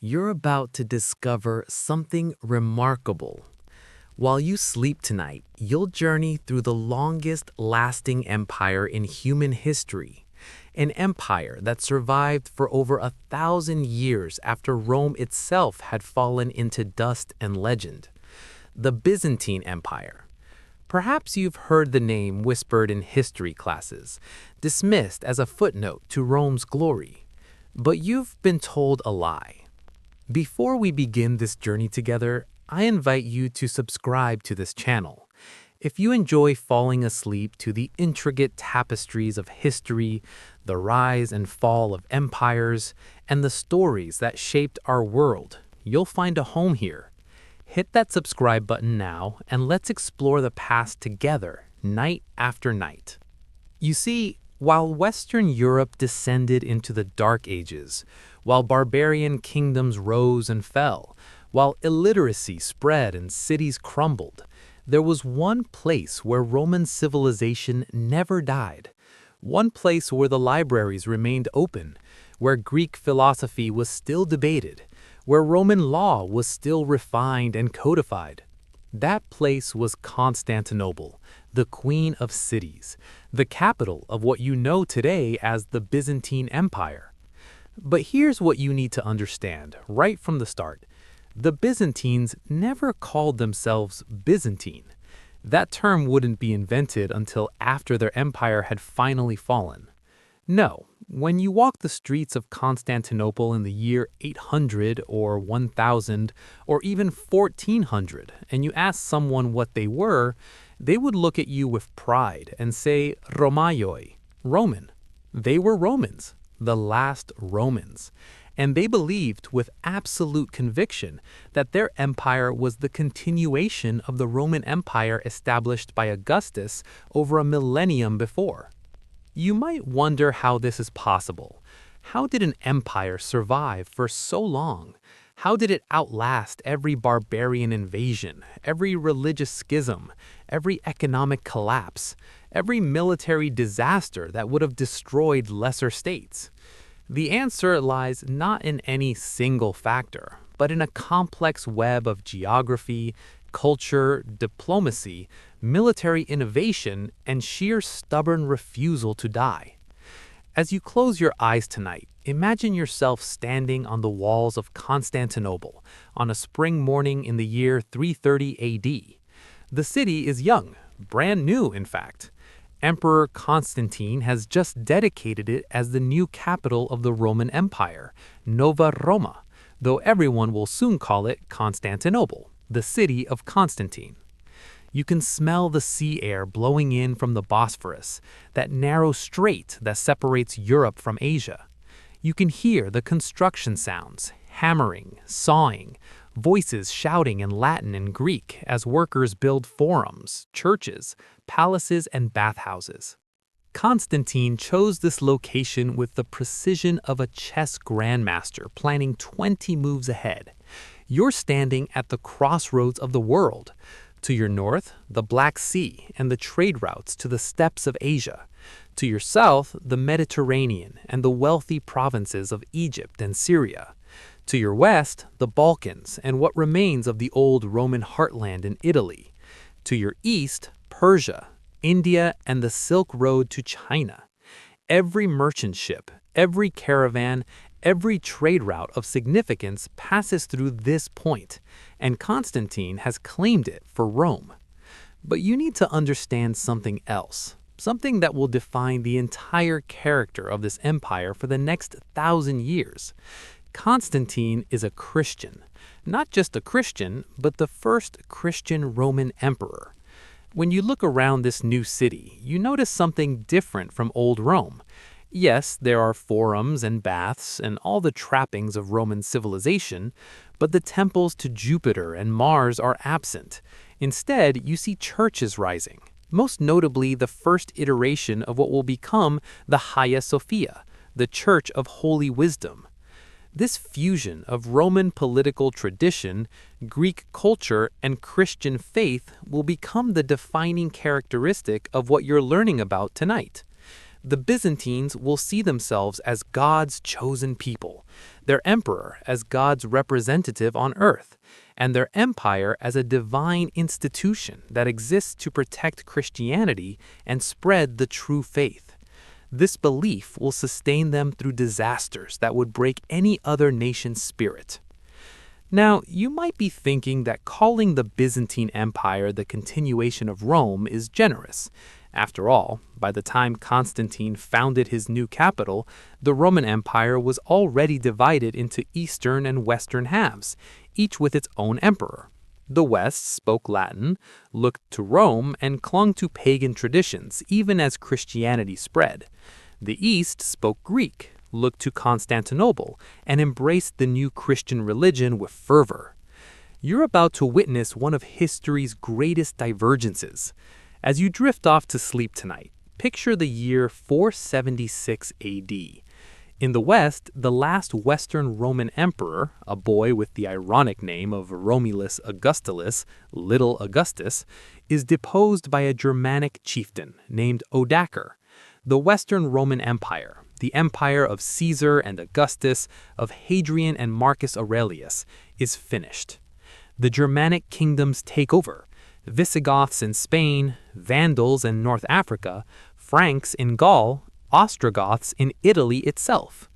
You're about to discover something remarkable. While you sleep tonight, you'll journey through the longest-lasting empire in human history, an empire that survived for over 1,000 years after Rome itself had fallen into dust and legend. The Byzantine Empire. Perhaps you've heard the name whispered in history classes, dismissed as a footnote to Rome's glory. But you've been told a lie. Before we begin this journey together, I invite you to subscribe to this channel. If you enjoy falling asleep to the intricate tapestries of history, the rise and fall of empires, and the stories that shaped our world, you'll find a home here. Hit that subscribe button now and let's explore the past together, night after night. You see, while Western Europe descended into the Dark Ages, while barbarian kingdoms rose and fell, while illiteracy spread and cities crumbled, there was one place where Roman civilization never died. One place where the libraries remained open, where Greek philosophy was still debated, where Roman law was still refined and codified. That place was Constantinople, the Queen of Cities, the capital of what you know today as the Byzantine Empire. But here's what you need to understand right from the start. The Byzantines never called themselves Byzantine. That term wouldn't be invented until after their empire had finally fallen. No, when you walk the streets of Constantinople in the year 800 or 1000 or even 1400 and you ask someone what they were, they would look at you with pride and say Romaioi, Roman. They were Romans, the last Romans. And they believed with absolute conviction that their empire was the continuation of the Roman Empire established by Augustus over a millennium before. You might wonder how this is possible. How did an empire survive for so long? How did it outlast every barbarian invasion, every religious schism, every economic collapse, every military disaster that would have destroyed lesser states? The answer lies not in any single factor, but in a complex web of geography, culture, diplomacy, military innovation, and sheer stubborn refusal to die. As you close your eyes tonight, imagine yourself standing on the walls of Constantinople on a spring morning in the year 330 AD. The city is young, brand new in fact. Emperor Constantine has just dedicated it as the new capital of the Roman Empire, Nova Roma, though everyone will soon call it Constantinople, the city of Constantine. You can smell the sea air blowing in from the Bosphorus, that narrow strait that separates Europe from Asia. You can hear the construction sounds, hammering, sawing, voices shouting in Latin and Greek as workers build forums, churches, palaces, and bathhouses. Constantine chose this location with the precision of a chess grandmaster planning 20 moves ahead. You're standing at the crossroads of the world. To your north, the Black Sea and the trade routes to the steppes of Asia. To your south, the Mediterranean and the wealthy provinces of Egypt and Syria. To your west, the Balkans and what remains of the old Roman heartland in Italy. To your east, Persia, India, and the Silk Road to China. Every merchant ship, every caravan, every trade route of significance passes through this point, and Constantine has claimed it for Rome. But you need to understand something else, something that will define the entire character of this empire for the next 1,000 years. Constantine is a Christian, not just a Christian, but the first Christian Roman emperor. When you look around this new city, you notice something different from old Rome. Yes, there are forums and baths and all the trappings of Roman civilization, but the temples to Jupiter and Mars are absent. Instead, you see churches rising, most notably the first iteration of what will become the Hagia Sophia, the Church of Holy Wisdom. This fusion of Roman political tradition, Greek culture, and Christian faith will become the defining characteristic of what you're learning about tonight. The Byzantines will see themselves as God's chosen people, their emperor as God's representative on earth, and their empire as a divine institution that exists to protect Christianity and spread the true faith. This belief will sustain them through disasters that would break any other nation's spirit. Now, you might be thinking that calling the Byzantine Empire the continuation of Rome is generous. After all, by the time Constantine founded his new capital, the Roman Empire was already divided into eastern and western halves, each with its own emperor. The West spoke Latin, looked to Rome, and clung to pagan traditions, even as Christianity spread. The East spoke Greek, looked to Constantinople, and embraced the new Christian religion with fervor. You're about to witness one of history's greatest divergences. As you drift off to sleep tonight, picture the year 476 AD. In the West, the last Western Roman emperor, a boy with the ironic name of Romulus Augustulus, Little Augustus, is deposed by a Germanic chieftain named Odoacer. The Western Roman Empire, the empire of Caesar and Augustus, of Hadrian and Marcus Aurelius, is finished. The Germanic kingdoms take over. Visigoths in Spain, Vandals in North Africa, Franks in Gaul, Ostrogoths in Italy itself.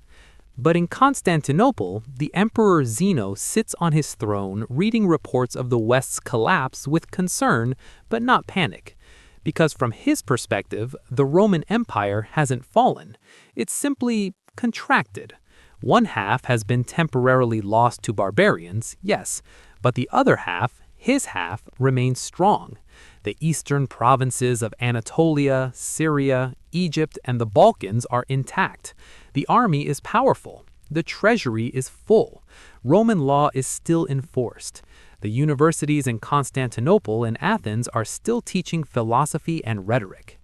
But in Constantinople, the Emperor Zeno sits on his throne reading reports of the West's collapse with concern, but not panic. Because from his perspective, the Roman Empire hasn't fallen. It's simply contracted. One half has been temporarily lost to barbarians, yes, but the other half, his half, remains strong. The eastern provinces of Anatolia, Syria, Egypt, and the Balkans are intact. The army is powerful. The treasury is full. Roman law is still enforced. The universities in Constantinople and Athens are still teaching philosophy and rhetoric.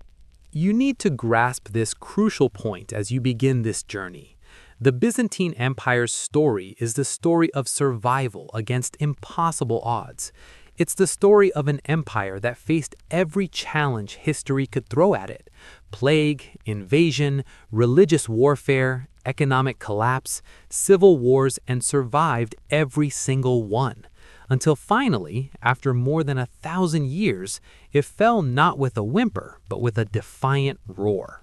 You need to grasp this crucial point as you begin this journey. The Byzantine Empire's story is the story of survival against impossible odds. It's the story of an empire that faced every challenge history could throw at it: plague, invasion, religious warfare, economic collapse, civil wars, and survived every single one. Until finally, after more than 1,000 years, it fell not with a whimper, but with a defiant roar.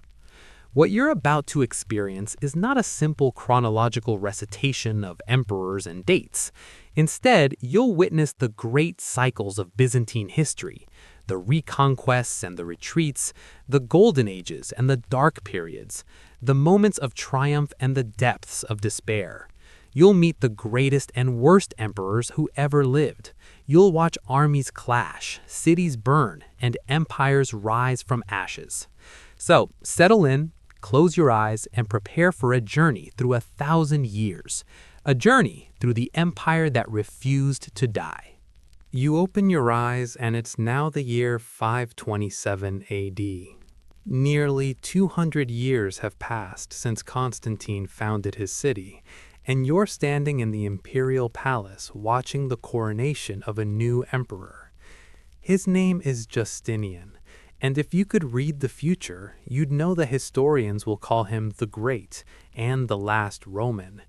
What you're about to experience is not a simple chronological recitation of emperors and dates. Instead, you'll witness the great cycles of Byzantine history, the reconquests and the retreats, the golden ages and the dark periods, the moments of triumph and the depths of despair. You'll meet the greatest and worst emperors who ever lived. You'll watch armies clash, cities burn, and empires rise from ashes. So, settle in, close your eyes, and prepare for a journey through 1,000 years. A journey through the empire that refused to die. You open your eyes and it's now the year 527 AD. Nearly 200 years have passed since Constantine founded his city, and you're standing in the imperial palace watching the coronation of a new emperor. His name is Justinian. And if you could read the future, you'd know that historians will call him the Great and the last Roman.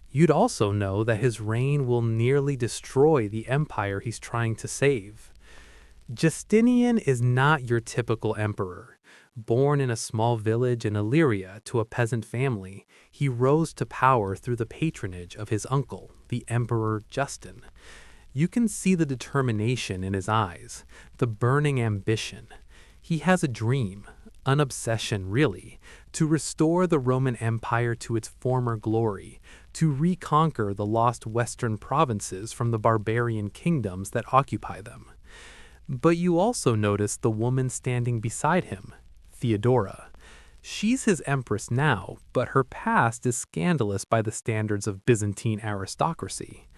You'd also know that his reign will nearly destroy the empire he's trying to save. Justinian is not your typical emperor. Born in a small village in Illyria to a peasant family, he rose to power through the patronage of his uncle, the Emperor Justin. You can see the determination in his eyes, the burning ambition. He has a dream, an obsession really, to restore the Roman Empire to its former glory, to reconquer the lost western provinces from the barbarian kingdoms that occupy them. But you also notice the woman standing beside him, Theodora. She's his empress now, but her past is scandalous by the standards of Byzantine aristocracy.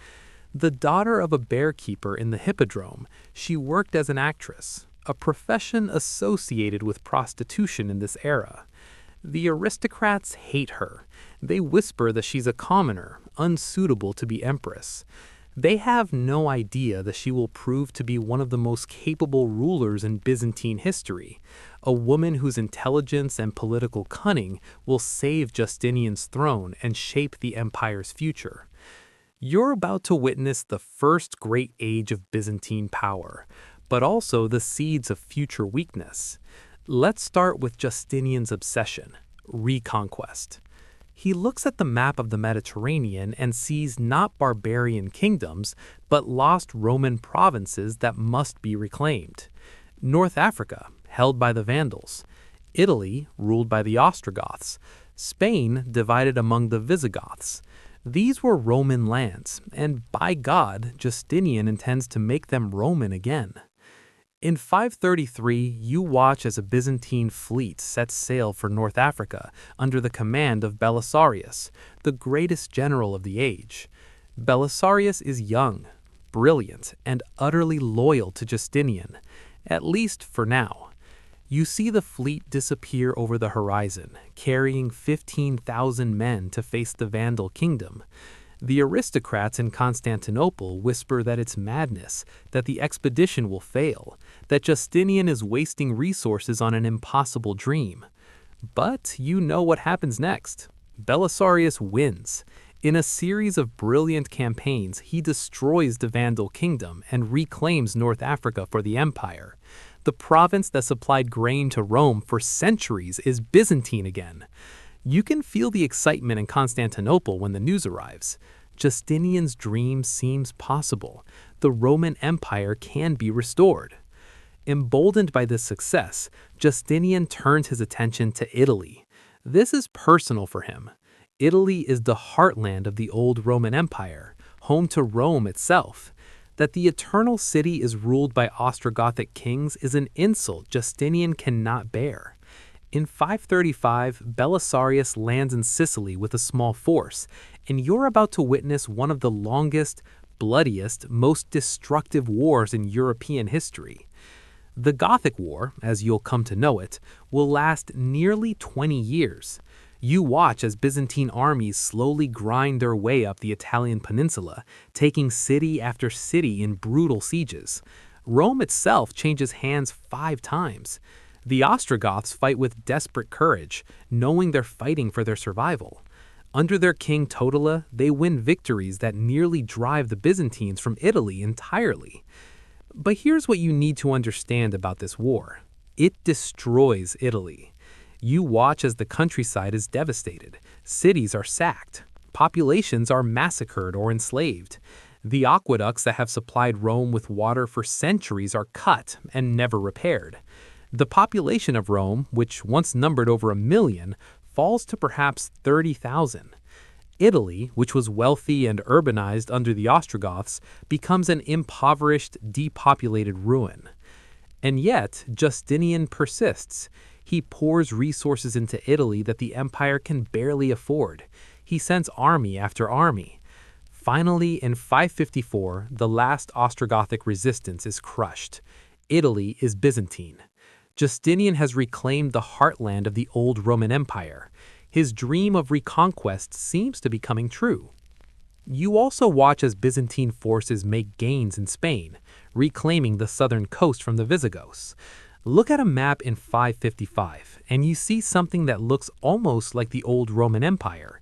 The daughter of a bearkeeper in the hippodrome, she worked as an actress, a profession associated with prostitution in this era. The aristocrats hate her. They whisper that she's a commoner, unsuitable to be empress. They have no idea that she will prove to be one of the most capable rulers in Byzantine history, a woman whose intelligence and political cunning will save Justinian's throne and shape the empire's future. You're about to witness the first great age of Byzantine power, but also the seeds of future weakness. Let's start with Justinian's obsession, reconquest. He looks at the map of the Mediterranean and sees not barbarian kingdoms, but lost Roman provinces that must be reclaimed. North Africa, held by the Vandals. Italy, ruled by the Ostrogoths. Spain, divided among the Visigoths. These were Roman lands, and by God, Justinian intends to make them Roman again. In 533, you watch as a Byzantine fleet sets sail for North Africa under the command of Belisarius, the greatest general of the age. Belisarius is young, brilliant, and utterly loyal to Justinian, at least for now. You see the fleet disappear over the horizon, carrying 15,000 men to face the Vandal kingdom. The aristocrats in Constantinople whisper that it's madness, that the expedition will fail, that Justinian is wasting resources on an impossible dream. But you know what happens next. Belisarius wins. In a series of brilliant campaigns, he destroys the Vandal kingdom and reclaims North Africa for the empire. The province that supplied grain to Rome for centuries is Byzantine again. You can feel the excitement in Constantinople when the news arrives. Justinian's dream seems possible. The Roman Empire can be restored. Emboldened by this success, Justinian turns his attention to Italy. This is personal for him. Italy is the heartland of the old Roman Empire, home to Rome itself. That the Eternal City is ruled by Ostrogothic kings is an insult Justinian cannot bear. In 535, Belisarius lands in Sicily with a small force, and you're about to witness one of the longest, bloodiest, most destructive wars in European history. The Gothic War, as you'll come to know it, will last nearly 20 years. You watch as Byzantine armies slowly grind their way up the Italian peninsula, taking city after city in brutal sieges. Rome itself changes hands 5 times. The Ostrogoths fight with desperate courage, knowing they're fighting for their survival. Under their king Totila, they win victories that nearly drive the Byzantines from Italy entirely. But here's what you need to understand about this war. It destroys Italy. You watch as the countryside is devastated, cities are sacked, populations are massacred or enslaved. The aqueducts that have supplied Rome with water for centuries are cut and never repaired. The population of Rome, which once numbered over 1 million, falls to perhaps 30,000. Italy, which was wealthy and urbanized under the Ostrogoths, becomes an impoverished, depopulated ruin. And yet, Justinian persists. He pours resources into Italy that the empire can barely afford. He sends army after army. Finally, in 554, the last Ostrogothic resistance is crushed. Italy is Byzantine. Justinian has reclaimed the heartland of the old Roman Empire. His dream of reconquest seems to be coming true. You also watch as Byzantine forces make gains in Spain, reclaiming the southern coast from the Visigoths. Look at a map in 555, and you see something that looks almost like the old Roman Empire.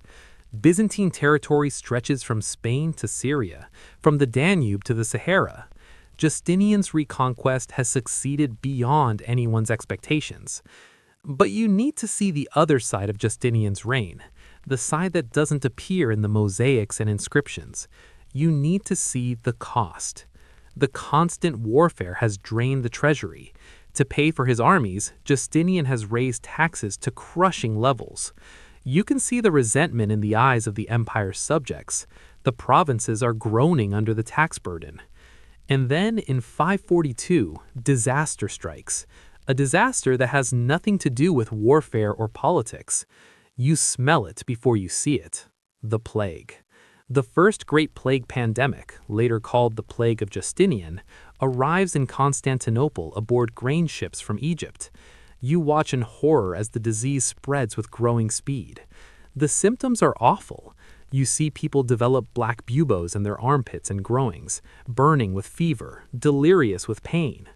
Byzantine territory stretches from Spain to Syria, from the Danube to the Sahara. Justinian's reconquest has succeeded beyond anyone's expectations. But you need to see the other side of Justinian's reign, the side that doesn't appear in the mosaics and inscriptions. You need to see the cost. The constant warfare has drained the treasury. To pay for his armies, Justinian has raised taxes to crushing levels. You can see the resentment in the eyes of the empire's subjects. The provinces are groaning under the tax burden. And then in 542, disaster strikes. A disaster that has nothing to do with warfare or politics. You smell it before you see it. The plague. The first great plague pandemic, later called the Plague of Justinian, arrives in Constantinople aboard grain ships from Egypt. You watch in horror as the disease spreads with growing speed. The symptoms are awful. You see people develop black buboes in their armpits and groins, burning with fever, delirious with pain.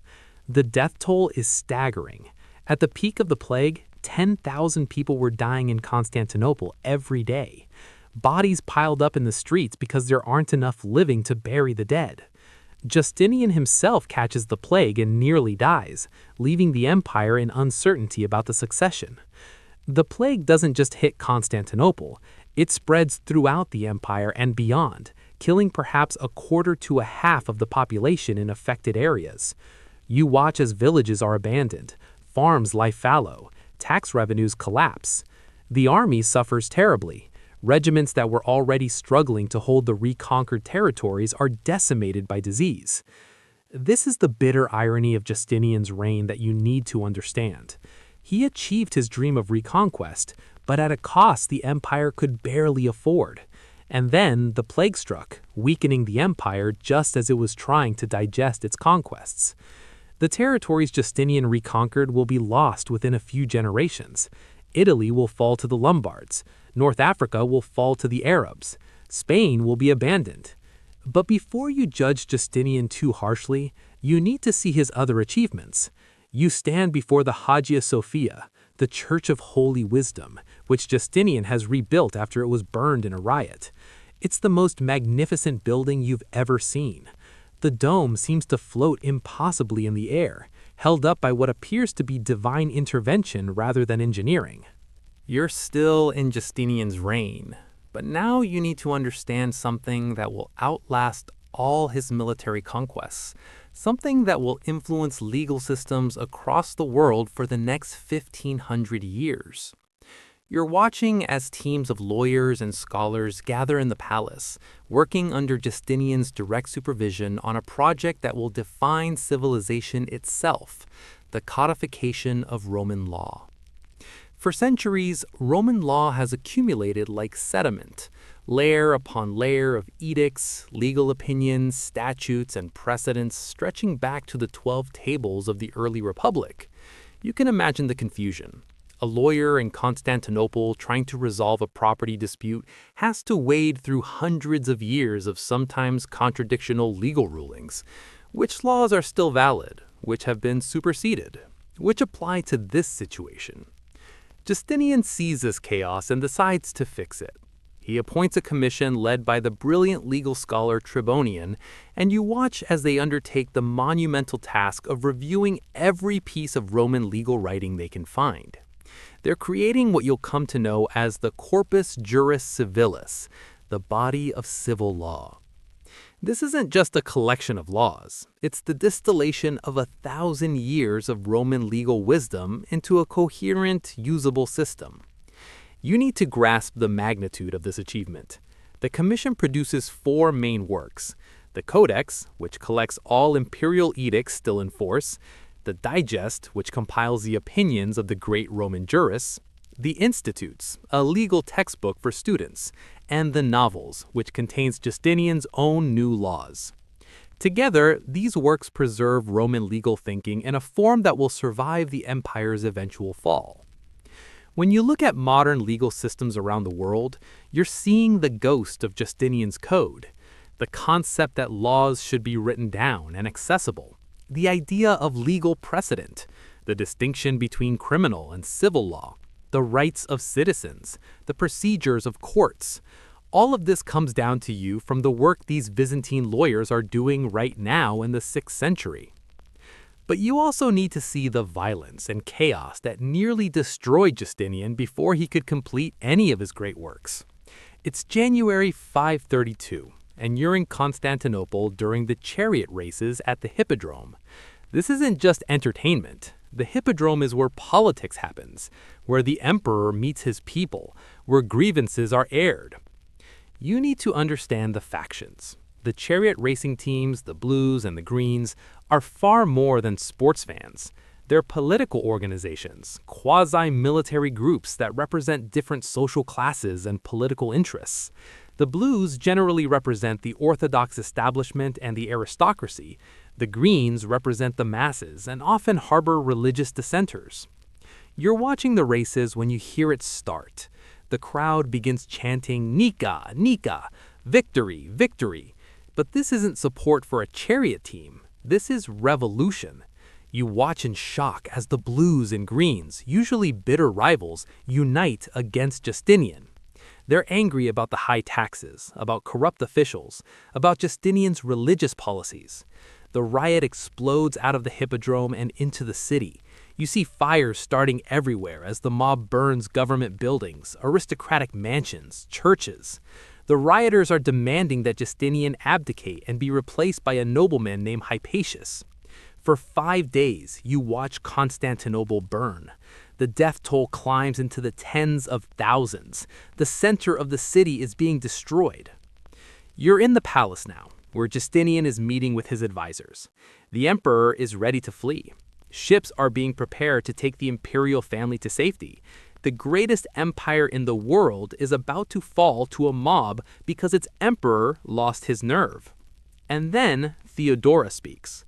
The death toll is staggering. At the peak of the plague, 10,000 people were dying in Constantinople every day. Bodies piled up in the streets because there aren't enough living to bury the dead. Justinian himself catches the plague and nearly dies, leaving the empire in uncertainty about the succession. The plague doesn't just hit Constantinople, it spreads throughout the empire and beyond, killing perhaps a quarter to a half of the population in affected areas. You watch as villages are abandoned, farms lie fallow, tax revenues collapse. The army suffers terribly. Regiments that were already struggling to hold the reconquered territories are decimated by disease. This is the bitter irony of Justinian's reign that you need to understand. He achieved his dream of reconquest, but at a cost the empire could barely afford. And then the plague struck, weakening the empire just as it was trying to digest its conquests. The territories Justinian reconquered will be lost within a few generations. Italy will fall to the Lombards. North Africa will fall to the Arabs. Spain will be abandoned. But before you judge Justinian too harshly, you need to see his other achievements. You stand before the Hagia Sophia, the Church of Holy Wisdom, which Justinian has rebuilt after it was burned in a riot. It's the most magnificent building you've ever seen. The dome seems to float impossibly in the air, held up by what appears to be divine intervention rather than engineering. You're still in Justinian's reign, but now you need to understand something that will outlast all his military conquests, something that will influence legal systems across the world for the next 1,500 years. You're watching as teams of lawyers and scholars gather in the palace, working under Justinian's direct supervision on a project that will define civilization itself, the codification of Roman law. For centuries, Roman law has accumulated like sediment, layer upon layer of edicts, legal opinions, statutes, and precedents stretching back to the 12 tables of the early Republic. You can imagine the confusion. A lawyer in Constantinople trying to resolve a property dispute has to wade through hundreds of years of sometimes contradictional legal rulings. Which laws are still valid? Which have been superseded? Which apply to this situation? Justinian sees this chaos and decides to fix it. He appoints a commission led by the brilliant legal scholar Tribonian, and you watch as they undertake the monumental task of reviewing every piece of Roman legal writing they can find. They're creating what you'll come to know as the Corpus Juris Civilis, the body of civil law. This isn't just a collection of laws. It's the distillation of 1,000 years of Roman legal wisdom into a coherent, usable system. You need to grasp the magnitude of this achievement. The commission produces 4 main works: the Codex, which collects all imperial edicts still in force, the Digest, which compiles the opinions of the great Roman jurists, the Institutes, a legal textbook for students, and the Novels, which contains Justinian's own new laws. Together, these works preserve Roman legal thinking in a form that will survive the empire's eventual fall. When you look at modern legal systems around the world, you're seeing the ghost of Justinian's code, the concept that laws should be written down and accessible, the idea of legal precedent, the distinction between criminal and civil law, the rights of citizens, the procedures of courts. All of this comes down to you from the work these Byzantine lawyers are doing right now in the 6th century. But you also need to see the violence and chaos that nearly destroyed Justinian before he could complete any of his great works. It's January 532, and you're in Constantinople during the chariot races at the Hippodrome. This isn't just entertainment. The Hippodrome is where politics happens, where the emperor meets his people, where grievances are aired. You need to understand the factions. The chariot racing teams, the Blues and the Greens, are far more than sports fans. They're political organizations, quasi-military groups that represent different social classes and political interests. The Blues generally represent the orthodox establishment and the aristocracy. The Greens represent the masses and often harbor religious dissenters. You're watching the races when you hear it start. The crowd begins chanting, "Nika, Nika, victory, victory." But this isn't support for a chariot team. This is revolution. You watch in shock as the blues and greens, usually bitter rivals, unite against Justinian. They're angry about the high taxes, about corrupt officials, about Justinian's religious policies. The riot explodes out of the hippodrome and into the city. You see fires starting everywhere as the mob burns government buildings, aristocratic mansions, churches. The rioters are demanding that Justinian abdicate and be replaced by a nobleman named Hypatius. For 5 days, you watch Constantinople burn. The death toll climbs into the tens of thousands. The center of the city is being destroyed. You're in the palace now, where Justinian is meeting with his advisors. The emperor is ready to flee. Ships are being prepared to take the imperial family to safety. The greatest empire in the world is about to fall to a mob because its emperor lost his nerve. And then Theodora speaks.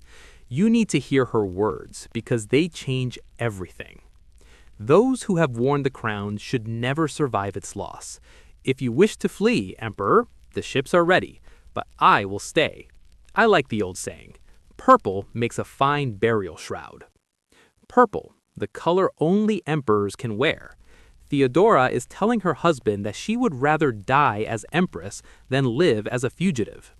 You need to hear her words because they change everything. Those who have worn the crown should never survive its loss. If you wish to flee, Emperor, the ships are ready, but I will stay. I like the old saying, purple makes a fine burial shroud. Purple, the color only emperors can wear. Theodora is telling her husband that she would rather die as empress than live as a fugitive.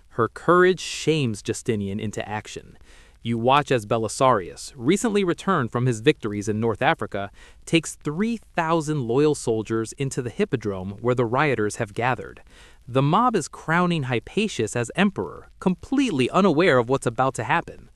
Her courage shames Justinian into action. You watch as Belisarius, recently returned from his victories in North Africa, takes 3,000 loyal soldiers into the hippodrome where the rioters have gathered. The mob is crowning Hypatius as emperor, completely unaware of what's about to happen.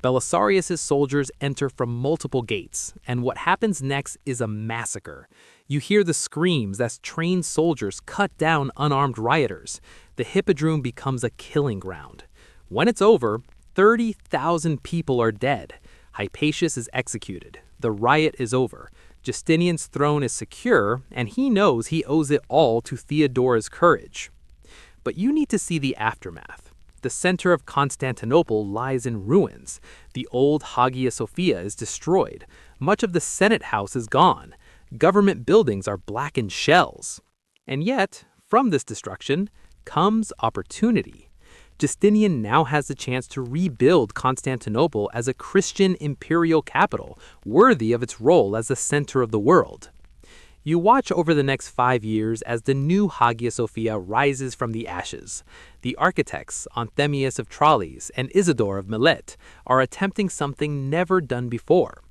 Belisarius' soldiers enter from multiple gates, and what happens next is a massacre. You hear the screams as trained soldiers cut down unarmed rioters. The hippodrome becomes a killing ground. When it's over, 30,000 people are dead. Hypatius is executed. The riot is over. Justinian's throne is secure, and he knows he owes it all to Theodora's courage. But you need to see the aftermath. The center of Constantinople lies in ruins. The old Hagia Sophia is destroyed. Much of the Senate House is gone. Government buildings are blackened shells. And yet, from this destruction comes opportunity. Justinian now has the chance to rebuild Constantinople as a Christian imperial capital, worthy of its role as the center of the world. You watch over the next 5 years as the new Hagia Sophia rises from the ashes. The architects, Anthemius of Tralles and Isidore of Milet, are attempting something never done before.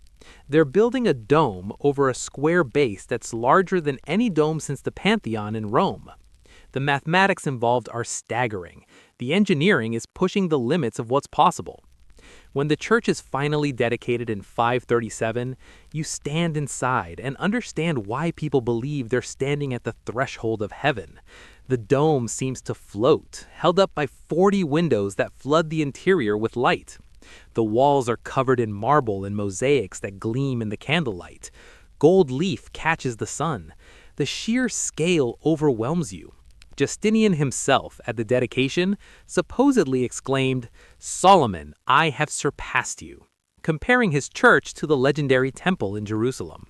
They're building a dome over a square base that's larger than any dome since the Pantheon in Rome. The mathematics involved are staggering. The engineering is pushing the limits of what's possible. When the church is finally dedicated in 537, you stand inside and understand why people believe they're standing at the threshold of heaven. The dome seems to float, held up by 40 windows that flood the interior with light. The walls are covered in marble and mosaics that gleam in the candlelight. Gold leaf catches the sun. The sheer scale overwhelms you. Justinian himself, at the dedication, supposedly exclaimed, "Solomon, I have surpassed you," comparing his church to the legendary temple in Jerusalem.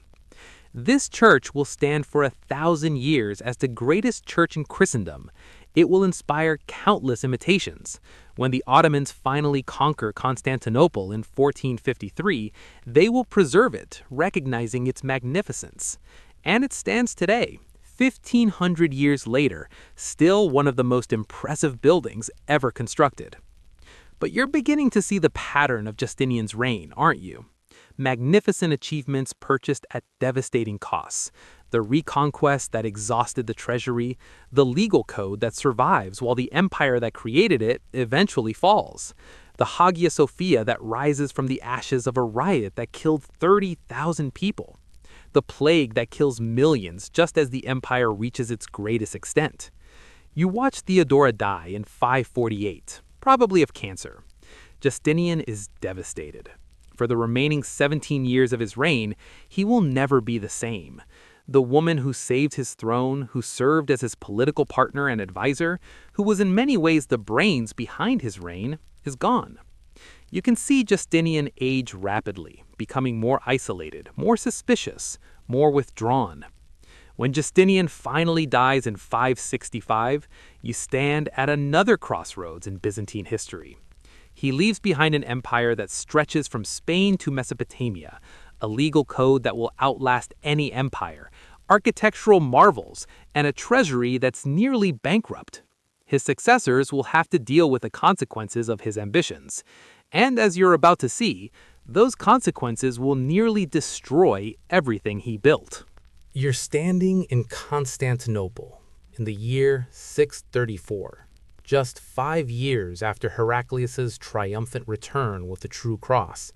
This church will stand for 1,000 years as the greatest church in Christendom. It will inspire countless imitations. When the Ottomans finally conquer Constantinople in 1453, they will preserve it, recognizing its magnificence. And it stands today, 1,500 years later, still one of the most impressive buildings ever constructed. But you're beginning to see the pattern of Justinian's reign, aren't you? Magnificent achievements purchased at devastating costs, the reconquest that exhausted the treasury, the legal code that survives while the empire that created it eventually falls, the Hagia Sophia that rises from the ashes of a riot that killed 30,000 people, the plague that kills millions just as the empire reaches its greatest extent. You watch Theodora die in 548, probably of cancer. Justinian is devastated. For the remaining 17 years of his reign, he will never be the same. The woman who saved his throne, who served as his political partner and advisor, who was in many ways the brains behind his reign, is gone. You can see Justinian age rapidly, becoming more isolated, more suspicious, more withdrawn. When Justinian finally dies in 565, you stand at another crossroads in Byzantine history. He leaves behind an empire that stretches from Spain to Mesopotamia, a legal code that will outlast any empire, architectural marvels, and a treasury that's nearly bankrupt. His successors will have to deal with the consequences of his ambitions. And as you're about to see, those consequences will nearly destroy everything he built. You're standing in Constantinople in the year 634, just 5 years after Heraclius's triumphant return with the True Cross.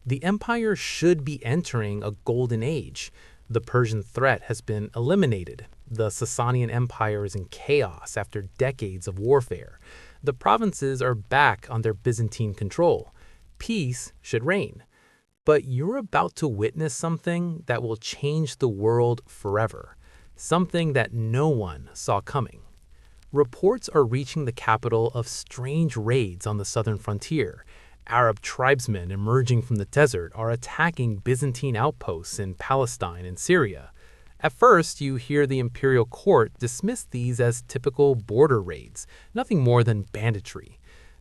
The empire should be entering a golden age. The Persian threat has been eliminated. The Sasanian Empire is in chaos after decades of warfare. The provinces are back under Byzantine control. Peace should reign. But you're about to witness something that will change the world forever. Something that no one saw coming. Reports are reaching the capital of strange raids on the southern frontier. Arab tribesmen emerging from the desert are attacking Byzantine outposts in Palestine and Syria. At first, you hear the imperial court dismiss these as typical border raids, nothing more than banditry.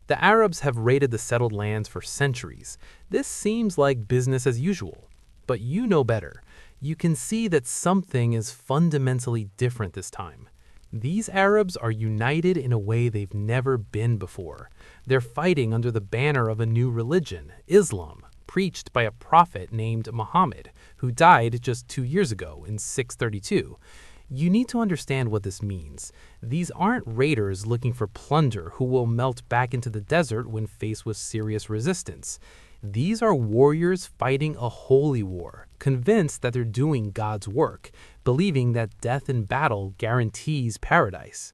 The Arabs have raided the settled lands for centuries. This seems like business as usual. But you know better. You can see that something is fundamentally different this time. These Arabs are united in a way they've never been before. They're fighting under the banner of a new religion, Islam, preached by a prophet named Muhammad, who died just 2 years ago in 632. You need to understand what this means. These aren't raiders looking for plunder who will melt back into the desert when faced with serious resistance. These are warriors fighting a holy war, convinced that they're doing God's work, believing that death in battle guarantees paradise.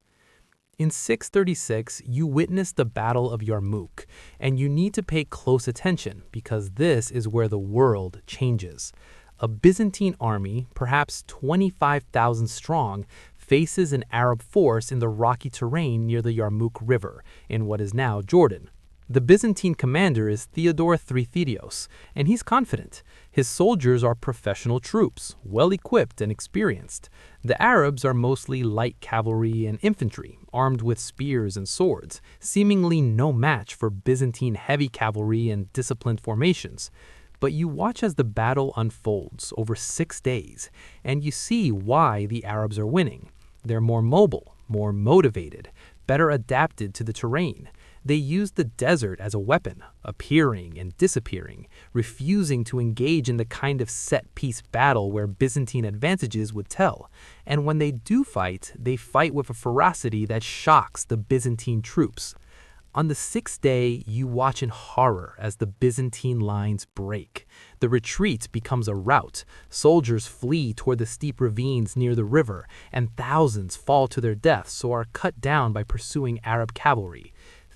In 636, you witness the Battle of Yarmouk, and you need to pay close attention because this is where the world changes. A Byzantine army, perhaps 25,000 strong, faces an Arab force in the rocky terrain near the Yarmouk River, in what is now Jordan. The Byzantine commander is Theodore Thrithedios, and he's confident. His soldiers are professional troops, well-equipped and experienced. The Arabs are mostly light cavalry and infantry, armed with spears and swords, seemingly no match for Byzantine heavy cavalry and disciplined formations. But you watch as the battle unfolds over 6 days, and you see why the Arabs are winning. They're more mobile, more motivated, better adapted to the terrain. They use the desert as a weapon, appearing and disappearing, refusing to engage in the kind of set-piece battle where Byzantine advantages would tell. And when they do fight, they fight with a ferocity that shocks the Byzantine troops. On the 6th day, you watch in horror as the Byzantine lines break. The retreat becomes a rout. Soldiers flee toward the steep ravines near the river, and thousands fall to their deaths or are cut down by pursuing Arab cavalry.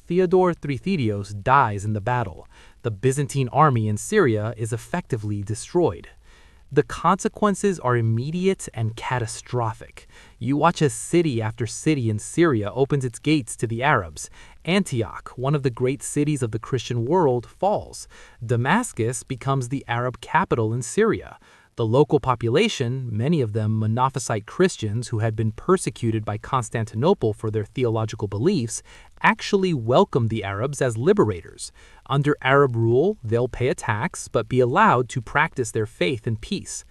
Theodore Thrithedios dies in the battle. The Byzantine army in Syria is effectively destroyed. The consequences are immediate and catastrophic. You watch as city after city in Syria opens its gates to the Arabs. Antioch, one of the great cities of the Christian world, falls. Damascus becomes the Arab capital in Syria. The local population, many of them Monophysite Christians who had been persecuted by Constantinople for their theological beliefs, actually welcomed the Arabs as liberators. Under Arab rule, they'll pay a tax but be allowed to practice their faith in peace.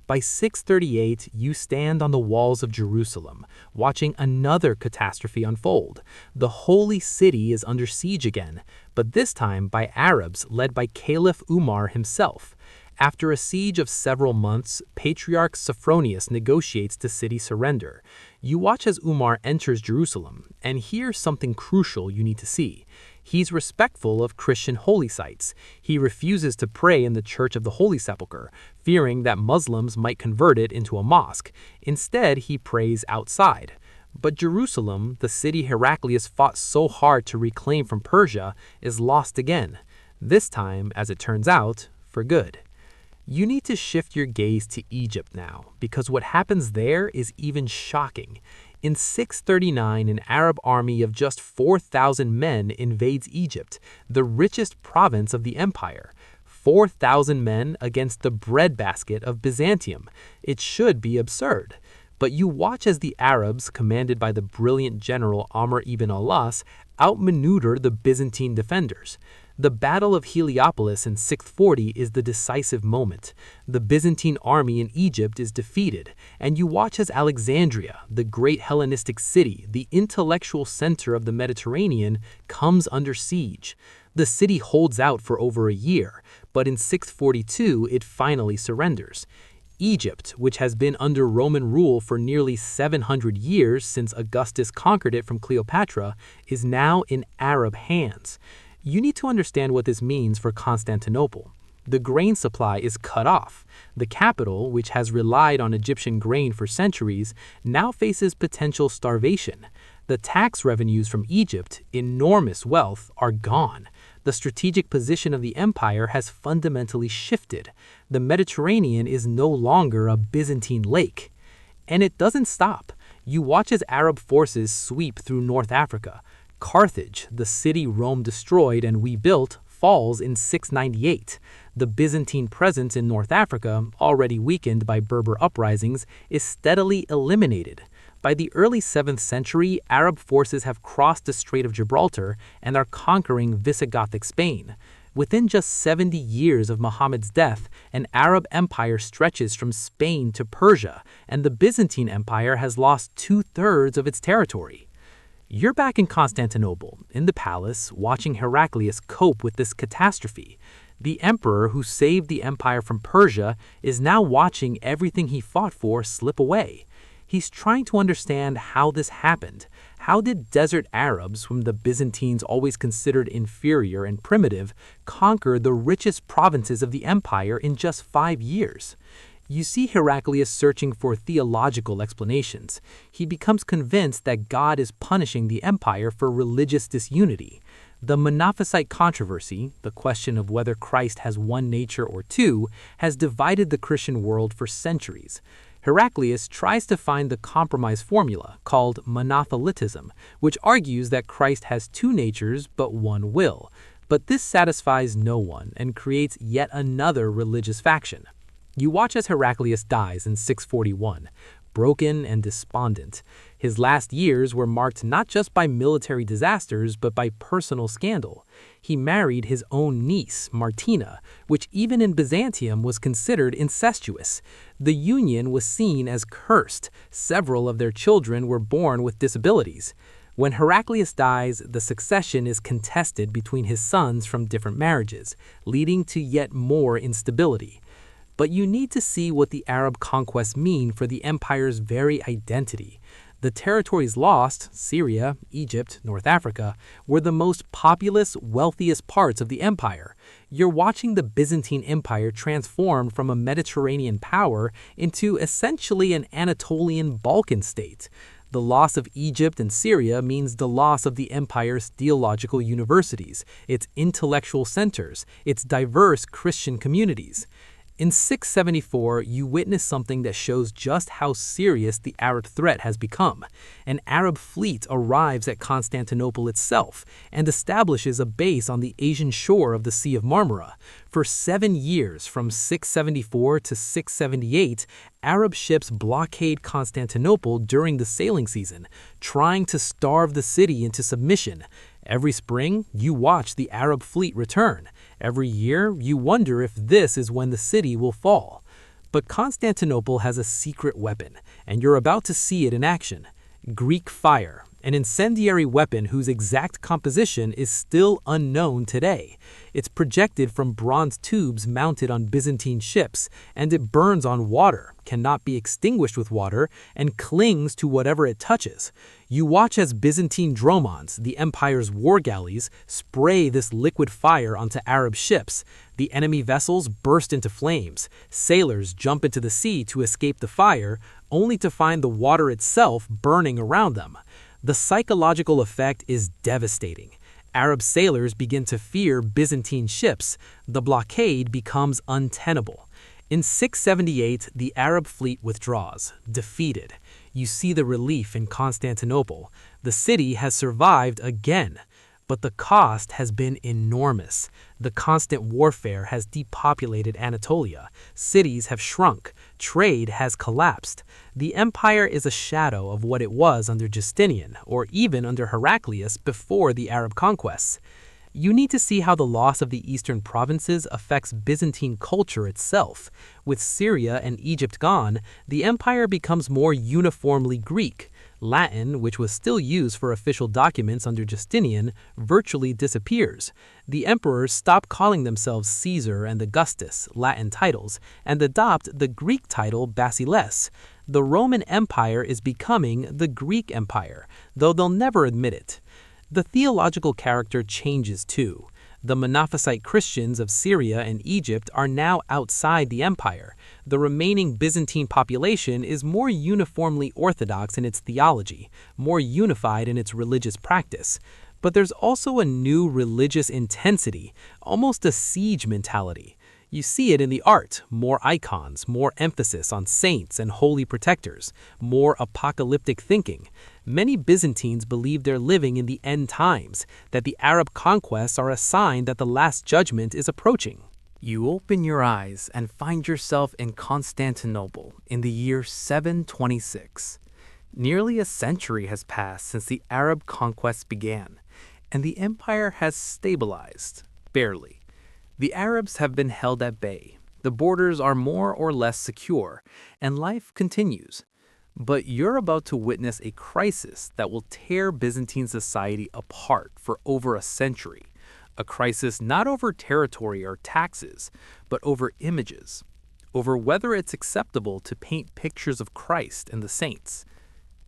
By 638, you stand on the walls of Jerusalem, watching another catastrophe unfold. The holy city is under siege again, but this time by Arabs led by Caliph Umar himself. After a siege of several months, Patriarch Sophronius negotiates the city surrender. You watch as Umar enters Jerusalem, and here's something crucial you need to see. He's respectful of Christian holy sites. He refuses to pray in the Church of the Holy Sepulchre, fearing that Muslims might convert it into a mosque. Instead, he prays outside. But Jerusalem, the city Heraclius fought so hard to reclaim from Persia, is lost again. This time, as it turns out, for good. You need to shift your gaze to Egypt now, because what happens there is even shocking. In 639, an Arab army of just 4,000 men invades Egypt, the richest province of the empire. 4,000 men against the breadbasket of Byzantium. It should be absurd. But you watch as the Arabs, commanded by the brilliant general Amr ibn al-As, outmaneuver the Byzantine defenders. The Battle of Heliopolis in 640 is the decisive moment. The Byzantine army in Egypt is defeated, and you watch as Alexandria, the great Hellenistic city, the intellectual center of the Mediterranean, comes under siege. The city holds out for over a year, but in 642 it finally surrenders. Egypt, which has been under Roman rule for nearly 700 years since Augustus conquered it from Cleopatra, is now in Arab hands. You need to understand what this means for Constantinople. The grain supply is cut off. The capital, which has relied on Egyptian grain for centuries, now faces potential starvation. The tax revenues from Egypt, enormous wealth, are gone. The strategic position of the empire has fundamentally shifted. The Mediterranean is no longer a Byzantine lake. And it doesn't stop. You watch as Arab forces sweep through North Africa. Carthage, the city Rome destroyed and rebuilt, falls in 698. The Byzantine presence in North Africa, already weakened by Berber uprisings, is steadily eliminated. By the early 7th century, Arab forces have crossed the Strait of Gibraltar and are conquering Visigothic Spain. Within just 70 years of Muhammad's death, an Arab empire stretches from Spain to Persia, and the Byzantine Empire has lost 2/3 of its territory. You're back in Constantinople, in the palace, watching Heraclius cope with this catastrophe. The emperor who saved the empire from Persia is now watching everything he fought for slip away. He's trying to understand how this happened. How did desert Arabs, whom the Byzantines always considered inferior and primitive, conquer the richest provinces of the empire in just 5 years? You see Heraclius searching for theological explanations. He becomes convinced that God is punishing the empire for religious disunity. The Monophysite controversy, the question of whether Christ has one nature or two, has divided the Christian world for centuries. Heraclius tries to find the compromise formula, called monothelitism, which argues that Christ has two natures but one will. But this satisfies no one and creates yet another religious faction. You watch as Heraclius dies in 641, broken and despondent. His last years were marked not just by military disasters, but by personal scandal. He married his own niece, Martina, which even in Byzantium was considered incestuous. The union was seen as cursed. Several of their children were born with disabilities. When Heraclius dies, the succession is contested between his sons from different marriages, leading to yet more instability. But you need to see what the Arab conquests mean for the empire's very identity. The territories lost, Syria, Egypt, North Africa, were the most populous, wealthiest parts of the empire. You're watching the Byzantine Empire transform from a Mediterranean power into essentially an Anatolian Balkan state. The loss of Egypt and Syria means the loss of the empire's theological universities, its intellectual centers, its diverse Christian communities. In 674, you witness something that shows just how serious the Arab threat has become. An Arab fleet arrives at Constantinople itself and establishes a base on the Asian shore of the Sea of Marmara. For 7 years, from 674 to 678, Arab ships blockade Constantinople during the sailing season, trying to starve the city into submission. Every spring, you watch the Arab fleet return. Every year, you wonder if this is when the city will fall. But Constantinople has a secret weapon, and you're about to see it in action. Greek fire, an incendiary weapon whose exact composition is still unknown today. It's projected from bronze tubes mounted on Byzantine ships, and it burns on water, cannot be extinguished with water, and clings to whatever it touches. You watch as Byzantine dromons, the empire's war galleys, spray this liquid fire onto Arab ships. The enemy vessels burst into flames. Sailors jump into the sea to escape the fire, only to find the water itself burning around them. The psychological effect is devastating. Arab sailors begin to fear Byzantine ships. The blockade becomes untenable. In 678, the Arab fleet withdraws, defeated. You see the relief in Constantinople. The city has survived again. But the cost has been enormous. The constant warfare has depopulated Anatolia. Cities have shrunk. Trade has collapsed. The empire is a shadow of what it was under Justinian, or even under Heraclius before the Arab conquests. You need to see how the loss of the eastern provinces affects Byzantine culture itself. With Syria and Egypt gone, the empire becomes more uniformly Greek. Latin, which was still used for official documents under Justinian, virtually disappears. The emperors stop calling themselves Caesar and Augustus, Latin titles, and adopt the Greek title Basileus. The Roman Empire is becoming the Greek Empire, though they'll never admit it. The theological character changes too. The Monophysite Christians of Syria and Egypt are now outside the empire. The remaining Byzantine population is more uniformly orthodox in its theology, more unified in its religious practice. But there's also a new religious intensity, almost a siege mentality. You see it in the art, more icons, more emphasis on saints and holy protectors, more apocalyptic thinking. Many Byzantines believe they're living in the end times, that the Arab conquests are a sign that the Last Judgment is approaching. You open your eyes and find yourself in Constantinople in the year 726. Nearly a century has passed since the Arab conquests began, and the empire has stabilized, barely. The Arabs have been held at bay, the borders are more or less secure, and life continues. But you're about to witness a crisis that will tear Byzantine society apart for over a century. A crisis not over territory or taxes, but over images, over whether it's acceptable to paint pictures of Christ and the saints.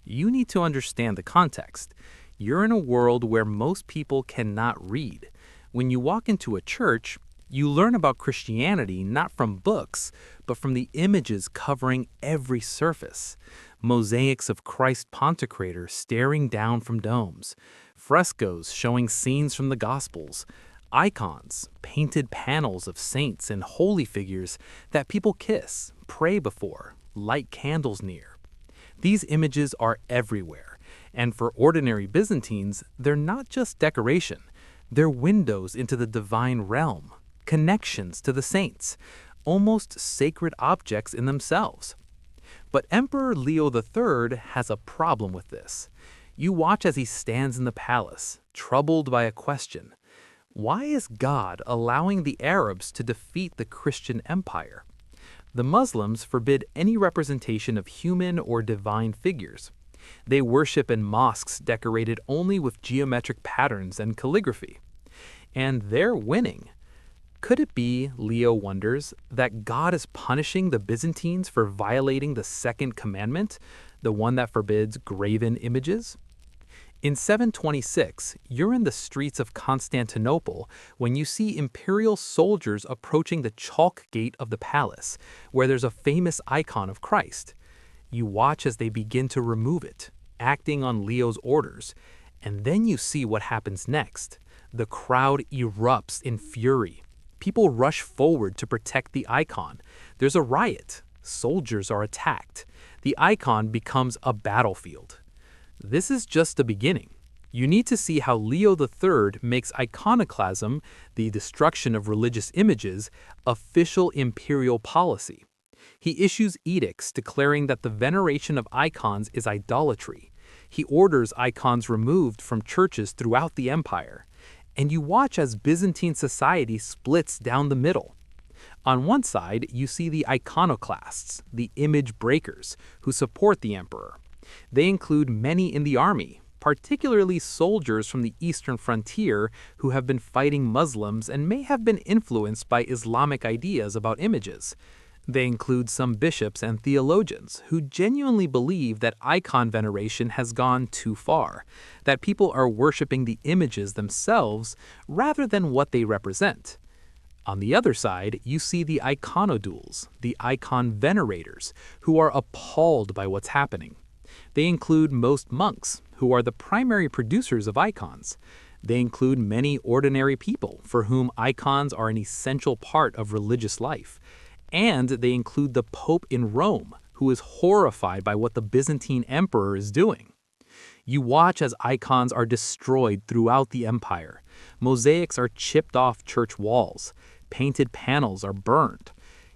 You need to understand the context. You're in a world where most people cannot read. When you walk into a church, you learn about Christianity not from books, but from the images covering every surface. Mosaics of Christ Pantocrator staring down from domes, frescoes showing scenes from the Gospels, icons, painted panels of saints and holy figures that people kiss, pray before, light candles near. These images are everywhere, and for ordinary Byzantines, they're not just decoration. They're windows into the divine realm, connections to the saints, almost sacred objects in themselves. But Emperor Leo III has a problem with this. You watch as he stands in the palace, troubled by a question. Why is God allowing the Arabs to defeat the Christian empire? The Muslims forbid any representation of human or divine figures. They worship in mosques decorated only with geometric patterns and calligraphy. And they're winning. Could it be, Leo wonders, that God is punishing the Byzantines for violating the second commandment, the one that forbids graven images? In 726, you're in the streets of Constantinople when you see imperial soldiers approaching the chalk gate of the palace, where there's a famous icon of Christ. You watch as they begin to remove it, acting on Leo's orders, and then you see what happens next. The crowd erupts in fury. People rush forward to protect the icon. There's a riot. Soldiers are attacked. The icon becomes a battlefield. This is just the beginning. You need to see how Leo III makes iconoclasm, the destruction of religious images, official imperial policy. He issues edicts declaring that the veneration of icons is idolatry. He orders icons removed from churches throughout the empire. And you watch as Byzantine society splits down the middle. On one side, you see the iconoclasts, the image breakers, who support the emperor. They include many in the army, particularly soldiers from the eastern frontier who have been fighting Muslims and may have been influenced by Islamic ideas about images. They include some bishops and theologians who genuinely believe that icon veneration has gone too far, that people are worshiping the images themselves rather than what they represent. On the other side, you see the iconodules, the icon venerators, who are appalled by what's happening. They include most monks, who are the primary producers of icons. They include many ordinary people for whom icons are an essential part of religious life. And they include the Pope in Rome, who is horrified by what the Byzantine emperor is doing. You watch as icons are destroyed throughout the empire. Mosaics are chipped off church walls. Painted panels are burned.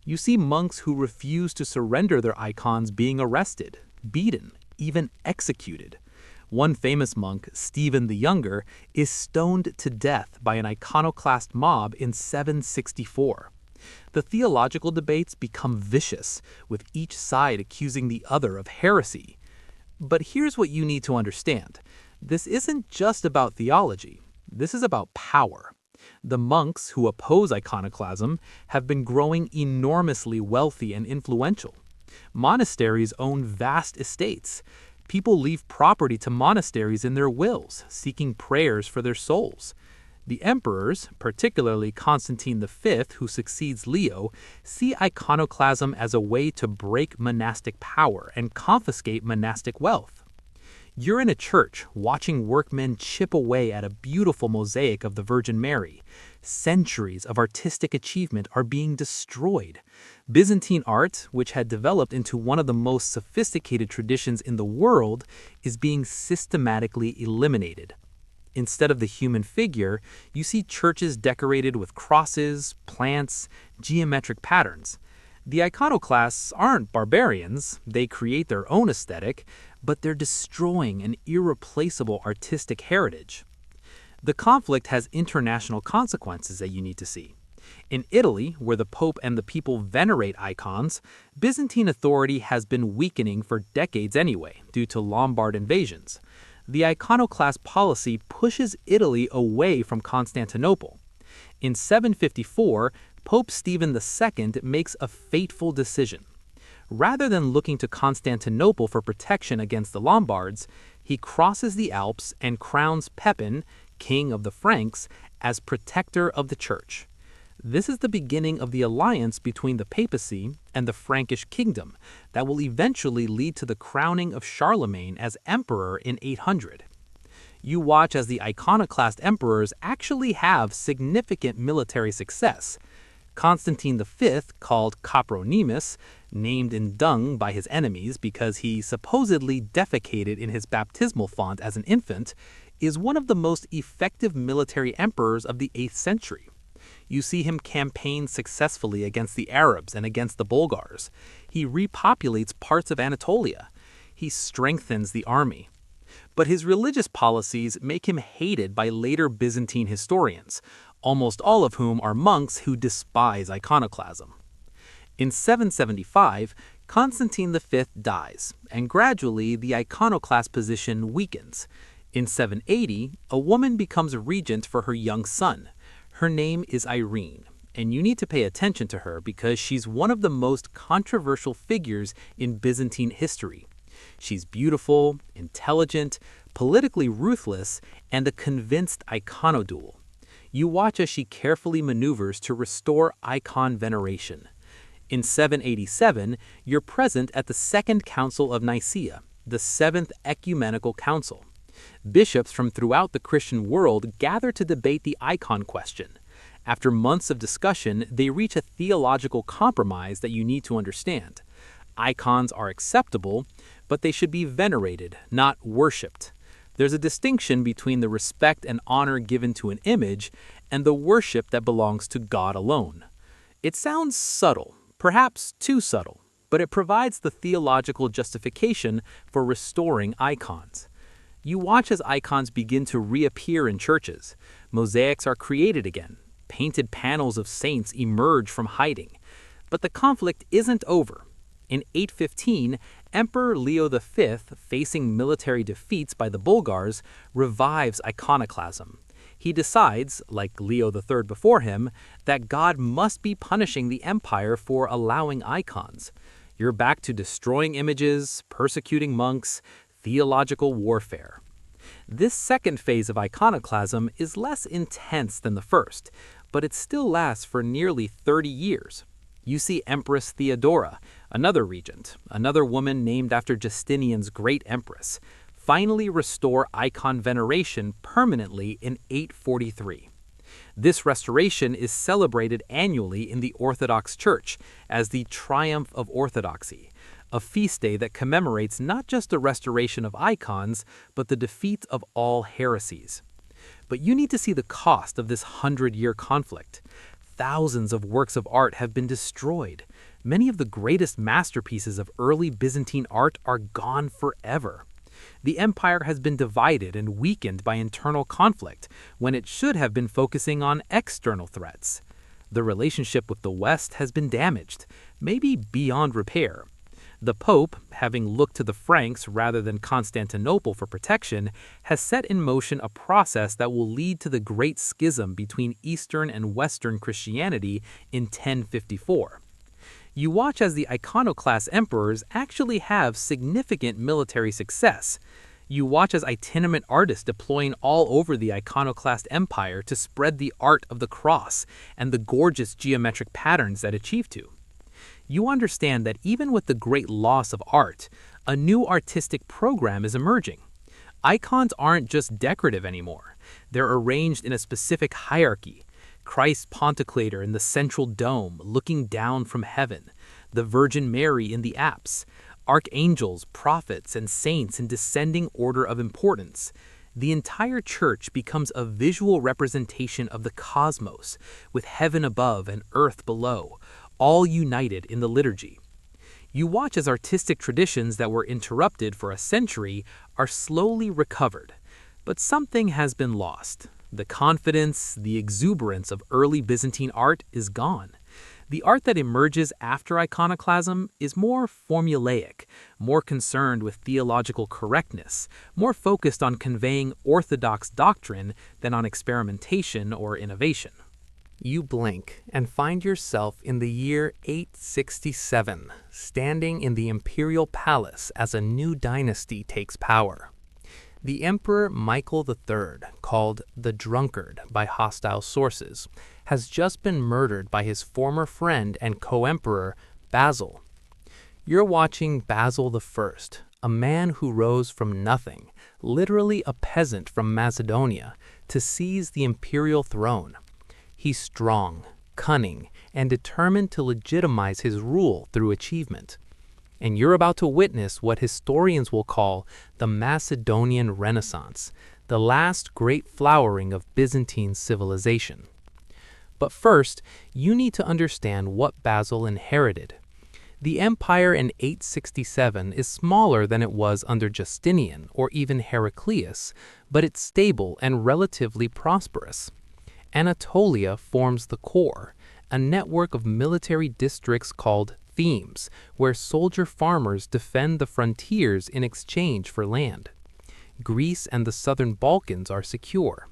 You see monks who refuse to surrender their icons being arrested, beaten, even executed. One famous monk, Stephen the Younger, is stoned to death by an iconoclast mob in 764. The theological debates become vicious, with each side accusing the other of heresy. But here's what you need to understand. This isn't just about theology. This is about power. The monks who oppose iconoclasm have been growing enormously wealthy and influential. Monasteries own vast estates. People leave property to monasteries in their wills, seeking prayers for their souls. The emperors, particularly Constantine V, who succeeds Leo, see iconoclasm as a way to break monastic power and confiscate monastic wealth. You're in a church watching workmen chip away at a beautiful mosaic of the Virgin Mary. Centuries of artistic achievement are being destroyed. Byzantine art, which had developed into one of the most sophisticated traditions in the world, is being systematically eliminated. Instead of the human figure, you see churches decorated with crosses, plants, geometric patterns. The iconoclasts aren't barbarians, they create their own aesthetic, but they're destroying an irreplaceable artistic heritage. The conflict has international consequences that you need to see. In Italy, where the Pope and the people venerate icons, Byzantine authority has been weakening for decades anyway, due to Lombard invasions. The iconoclast policy pushes Italy away from Constantinople. In 754, Pope Stephen II makes a fateful decision. Rather than looking to Constantinople for protection against the Lombards, he crosses the Alps and crowns Pepin, king of the Franks, as protector of the church. This is the beginning of the alliance between the papacy and the Frankish kingdom that will eventually lead to the crowning of Charlemagne as emperor in 800. You watch as the iconoclast emperors actually have significant military success. Constantine V, called Copronymus, named in dung by his enemies because he supposedly defecated in his baptismal font as an infant, is one of the most effective military emperors of the 8th century. You see him campaign successfully against the Arabs and against the Bulgars. He repopulates parts of Anatolia. He strengthens the army. But his religious policies make him hated by later Byzantine historians, almost all of whom are monks who despise iconoclasm. In 775, Constantine V dies, and gradually the iconoclast position weakens. In 780, a woman becomes regent for her young son. Her name is Irene, and you need to pay attention to her because she's one of the most controversial figures in Byzantine history. She's beautiful, intelligent, politically ruthless, and a convinced iconodule. You watch as she carefully maneuvers to restore icon veneration. In 787, you're present at the Second Council of Nicaea, the Seventh Ecumenical Council. Bishops from throughout the Christian world gather to debate the icon question. After months of discussion, they reach a theological compromise that you need to understand. Icons are acceptable, but they should be venerated, not worshipped. There's a distinction between the respect and honor given to an image and the worship that belongs to God alone. It sounds subtle, perhaps too subtle, but it provides the theological justification for restoring icons. You watch as icons begin to reappear in churches. Mosaics are created again. Painted panels of saints emerge from hiding. But the conflict isn't over. In 815, Emperor Leo V, facing military defeats by the Bulgars, revives iconoclasm. He decides, like Leo III before him, that God must be punishing the empire for allowing icons. You're back to destroying images, persecuting monks, theological warfare. This second phase of iconoclasm is less intense than the first, but it still lasts for nearly 30 years. You see Empress Theodora, another regent, another woman named after Justinian's great empress, finally restore icon veneration permanently in 843. This restoration is celebrated annually in the Orthodox Church as the Triumph of Orthodoxy, a feast day that commemorates not just the restoration of icons, but the defeat of all heresies. But you need to see the cost of this 100-year conflict. Thousands of works of art have been destroyed. Many of the greatest masterpieces of early Byzantine art are gone forever. The empire has been divided and weakened by internal conflict when it should have been focusing on external threats. The relationship with the West has been damaged, maybe beyond repair. The Pope, having looked to the Franks rather than Constantinople for protection, has set in motion a process that will lead to the Great Schism between Eastern and Western Christianity in 1054. You watch as the iconoclast emperors actually have significant military success. You watch as itinerant artists deploying all over the iconoclast empire to spread the art of the cross and the gorgeous geometric patterns that achieve to. You understand that even with the great loss of art, a new artistic program is emerging. Icons aren't just decorative anymore. They're arranged in a specific hierarchy. Christ Pantocrator in the central dome, looking down from heaven, the Virgin Mary in the apse, archangels, prophets, and saints in descending order of importance. The entire church becomes a visual representation of the cosmos, with heaven above and earth below, all united in the liturgy. You watch as artistic traditions that were interrupted for a century are slowly recovered. But something has been lost. The confidence, the exuberance of early Byzantine art is gone. The art that emerges after iconoclasm is more formulaic, more concerned with theological correctness, more focused on conveying orthodox doctrine than on experimentation or innovation. You blink and find yourself in the year 867, standing in the imperial palace as a new dynasty takes power. The Emperor Michael III, called the Drunkard by hostile sources, has just been murdered by his former friend and co-emperor, Basil. You're watching Basil I, a man who rose from nothing, literally a peasant from Macedonia, to seize the imperial throne. He's strong, cunning, and determined to legitimize his rule through achievement. And you're about to witness what historians will call the Macedonian Renaissance, the last great flowering of Byzantine civilization. But first, you need to understand what Basil inherited. The empire in 867 is smaller than it was under Justinian or even Heraclius, but it's stable and relatively prosperous. Anatolia forms the core, a network of military districts called themes, where soldier farmers defend the frontiers in exchange for land. Greece and the southern Balkans are secure.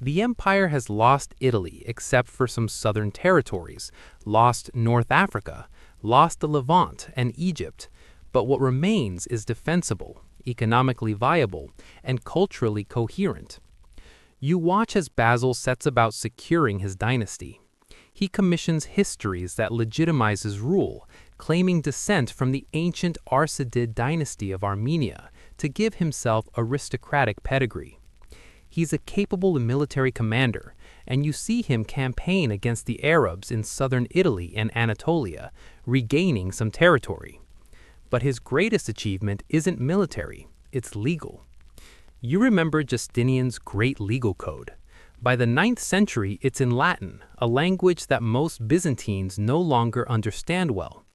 The empire has lost Italy except for some southern territories, lost North Africa, lost the Levant and Egypt, but what remains is defensible, economically viable, and culturally coherent. You watch as Basil sets about securing his dynasty. He commissions histories that legitimize his rule, claiming descent from the ancient Arsacidid dynasty of Armenia to give himself aristocratic pedigree. He's a capable military commander, and you see him campaign against the Arabs in southern Italy and Anatolia, regaining some territory. But his greatest achievement isn't military, it's legal. You remember Justinian's great legal code. By the 9th century, it's in Latin, a language that most Byzantines no longer understand well.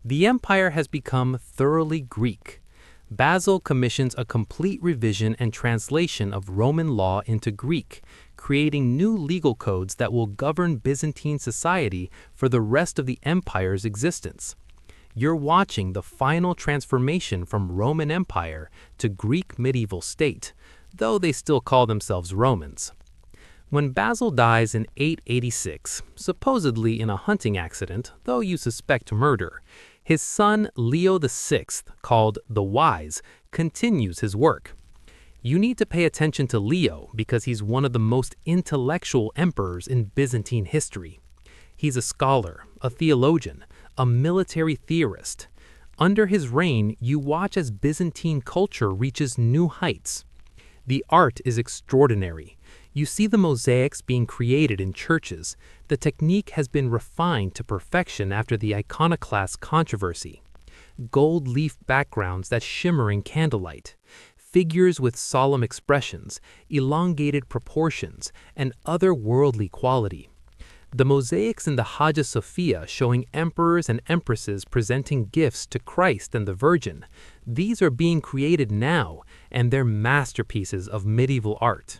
The empire has become thoroughly Greek. Basil commissions a complete revision and translation of Roman law into Greek, creating new legal codes that will govern Byzantine society for the rest of the empire's existence. You're watching the final transformation from Roman Empire to Greek medieval state, though they still call themselves Romans. When Basil dies in 886, supposedly in a hunting accident, though you suspect murder, his son Leo VI, called the Wise, continues his work. You need to pay attention to Leo because he's one of the most intellectual emperors in Byzantine history. He's a scholar, a theologian, a military theorist. Under his reign, you watch as Byzantine culture reaches new heights. The art is extraordinary. You see the mosaics being created in churches. The technique has been refined to perfection after the iconoclast controversy. gold leaf backgrounds that shimmer in candlelight, figures with solemn expressions, elongated proportions, and otherworldly quality. The mosaics in the Hagia Sophia showing emperors and empresses presenting gifts to Christ and the Virgin, these are being created now, and they're masterpieces of medieval art.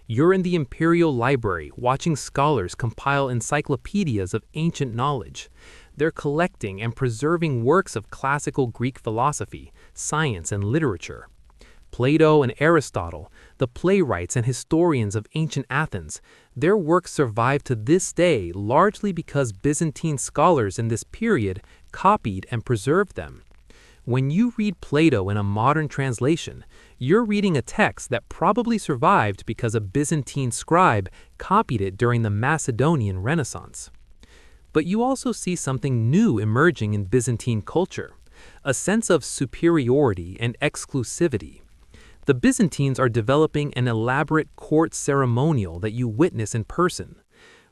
You're in the Imperial Library watching scholars compile encyclopedias of ancient knowledge. They're collecting and preserving works of classical Greek philosophy, science, and literature. Plato and Aristotle, the playwrights and historians of ancient Athens, their works survive to this day largely because Byzantine scholars in this period copied and preserved them. When you read Plato in a modern translation, you're reading a text that probably survived because a Byzantine scribe copied it during the Macedonian Renaissance. But you also see something new emerging in Byzantine culture, a sense of superiority and exclusivity. The Byzantines are developing an elaborate court ceremonial that you witness in person.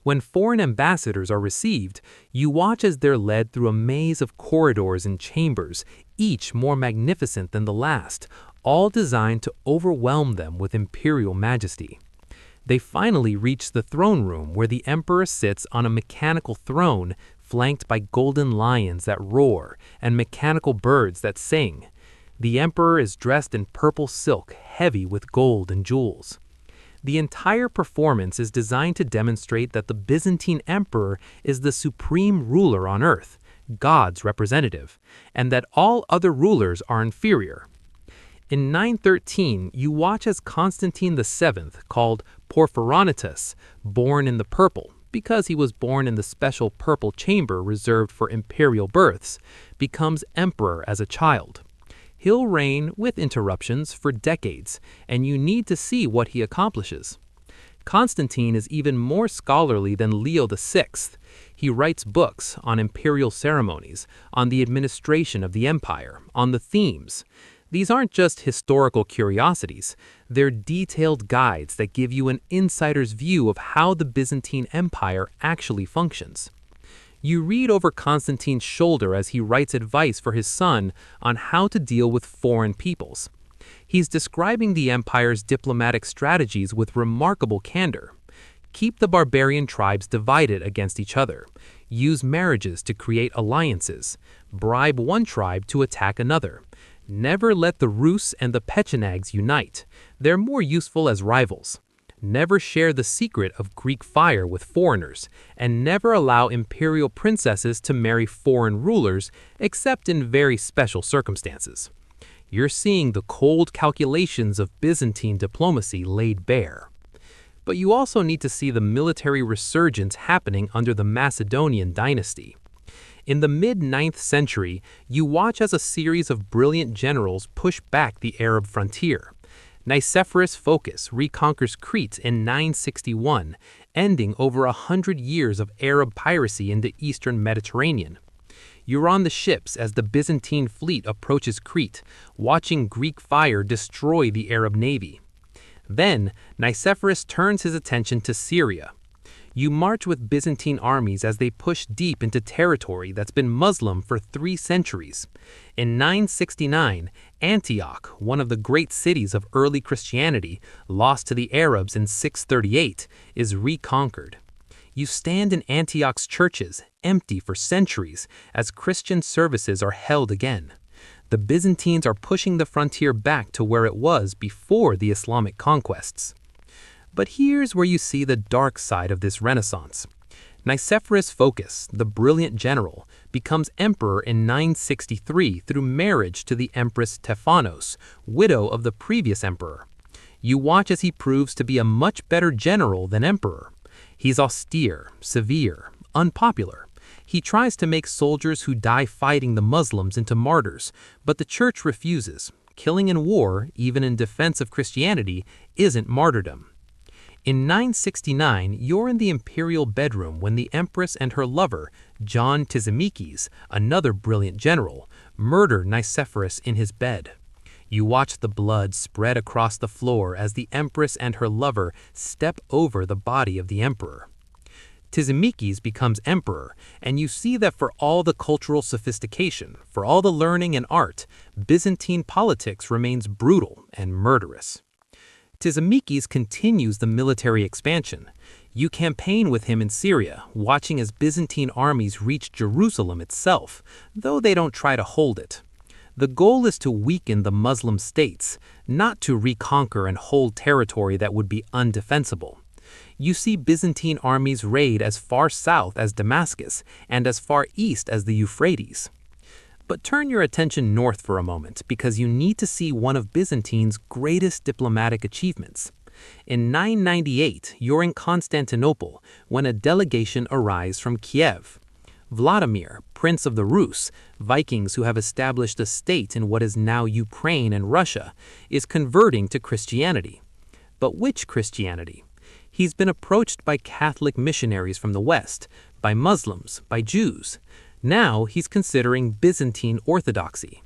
When foreign ambassadors are received, you watch as they're led through a maze of corridors and chambers, each more magnificent than the last, all designed to overwhelm them with imperial majesty. They finally reach the throne room where the emperor sits on a mechanical throne flanked by golden lions that roar and mechanical birds that sing. The emperor is dressed in purple silk, heavy with gold and jewels. The entire performance is designed to demonstrate that the Byzantine emperor is the supreme ruler on earth, God's representative, and that all other rulers are inferior. In 913, you watch as Constantine VII, called Porphyronitus, born in the purple, because he was born in the special purple chamber reserved for imperial births, becomes emperor as a child. He'll reign, with interruptions, for decades, and you need to see what he accomplishes. Constantine is even more scholarly than Leo VI. He writes books on imperial ceremonies, on the administration of the empire, on the themes. These aren't just historical curiosities, they're detailed guides that give you an insider's view of how the Byzantine Empire actually functions. You read over Constantine's shoulder as he writes advice for his son on how to deal with foreign peoples. He's describing the empire's diplomatic strategies with remarkable candor. Keep the barbarian tribes divided against each other. Use marriages to create alliances. Bribe one tribe to attack another. Never let the Rus and the Pechenegs unite. They're more useful as rivals. Never share the secret of Greek fire with foreigners, and never allow imperial princesses to marry foreign rulers except in very special circumstances. You're seeing the cold calculations of Byzantine diplomacy laid bare. But you also need to see the military resurgence happening under the Macedonian dynasty. In the mid-9th century, you watch as a series of brilliant generals push back the Arab frontier. Nicephorus Phocas reconquers Crete in 961, ending over 100 years of Arab piracy in the eastern Mediterranean. You're on the ships as the Byzantine fleet approaches Crete, watching Greek fire destroy the Arab navy. Then, Nicephorus turns his attention to Syria. You march with Byzantine armies as they push deep into territory that's been Muslim for 3 centuries. In 969, Antioch, one of the great cities of early Christianity, lost to the Arabs in 638, is reconquered. You stand in Antioch's churches, empty for centuries, as Christian services are held again. The Byzantines are pushing the frontier back to where it was before the Islamic conquests. But here's where you see the dark side of this renaissance. Nicephorus Phocas, the brilliant general, becomes emperor in 963 through marriage to the Empress Stephanos, widow of the previous emperor. You watch as he proves to be a much better general than emperor. He's austere, severe, unpopular. He tries to make soldiers who die fighting the Muslims into martyrs, but the church refuses. Killing in war, even in defense of Christianity, isn't martyrdom. In 969, you're in the imperial bedroom when the empress and her lover, John Tzimiskes, another brilliant general, murder Nicephorus in his bed. You watch the blood spread across the floor as the empress and her lover step over the body of the emperor. Tizimisces becomes emperor, and you see that for all the cultural sophistication, for all the learning and art, Byzantine politics remains brutal and murderous. Tizimisces continues the military expansion. You campaign with him in Syria, watching as Byzantine armies reach Jerusalem itself, though they don't try to hold it. The goal is to weaken the Muslim states, not to reconquer and hold territory that would be undefensible. You see Byzantine armies raid as far south as Damascus and as far east as the Euphrates. But turn your attention north for a moment, because you need to see one of Byzantine's greatest diplomatic achievements. In 998, you're in Constantinople when a delegation arrives from Kiev. Vladimir, Prince of the Rus, Vikings who have established a state in what is now Ukraine and Russia, is converting to Christianity. But which Christianity? He's been approached by Catholic missionaries from the West, by Muslims, by Jews. Now he's considering Byzantine Orthodoxy.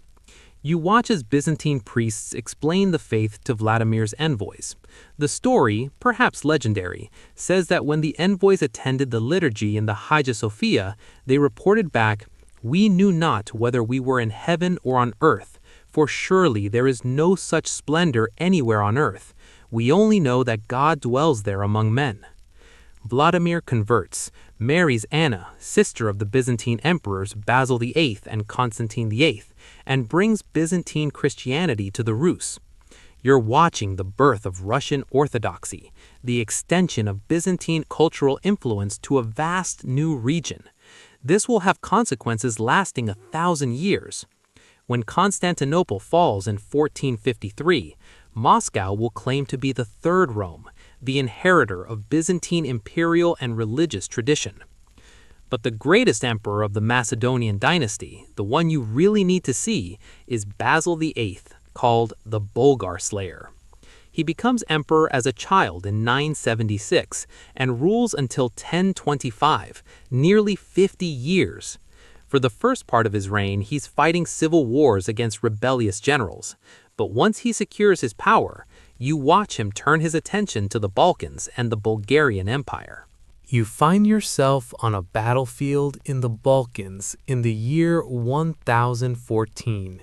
You watch as Byzantine priests explain the faith to Vladimir's envoys. The story, perhaps legendary, says that when the envoys attended the liturgy in the Hagia Sophia, they reported back, "We knew not whether we were in heaven or on earth, for surely there is no such splendor anywhere on earth. We only know that God dwells there among men." Vladimir converts, marries Anna, sister of the Byzantine emperors Basil VIII and Constantine VIII, and brings Byzantine Christianity to the Rus. You're watching the birth of Russian Orthodoxy, the extension of Byzantine cultural influence to a vast new region. This will have consequences lasting 1,000 years. When Constantinople falls in 1453, Moscow will claim to be the Third Rome, the inheritor of Byzantine imperial and religious tradition. But the greatest emperor of the Macedonian dynasty, the one you really need to see, is Basil VIII, called the Bulgar Slayer. He becomes emperor as a child in 976 and rules until 1025, nearly 50 years. For the first part of his reign, he's fighting civil wars against rebellious generals. But once he secures his power, you watch him turn his attention to the Balkans and the Bulgarian Empire. You find yourself on a battlefield in the Balkans in the year 1014,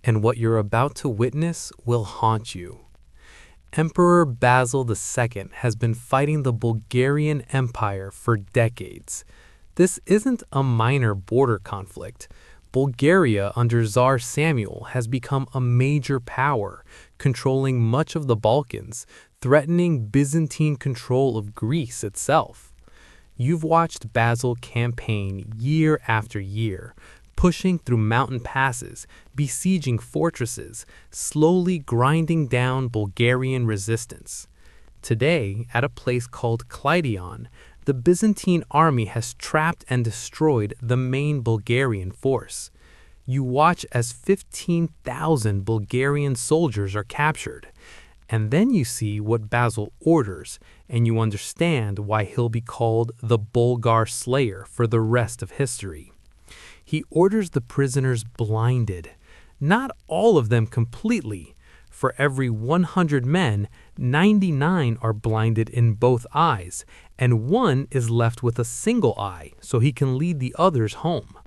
and what you're about to witness will haunt you. Emperor Basil II has been fighting the Bulgarian Empire for decades. This isn't a minor border conflict. Bulgaria under Tsar Samuel has become a major power, controlling much of the Balkans, threatening Byzantine control of Greece itself. You've watched Basil campaign year after year, pushing through mountain passes, besieging fortresses, slowly grinding down Bulgarian resistance. Today, at a place called Kleidion, the Byzantine army has trapped and destroyed the main Bulgarian force. You watch as 15,000 Bulgarian soldiers are captured, and then you see what Basil orders, and you understand why he'll be called the Bulgar Slayer for the rest of history. He orders the prisoners blinded, not all of them completely. For every 100 men, 99 are blinded in both eyes, and one is left with a single eye so he can lead the others home.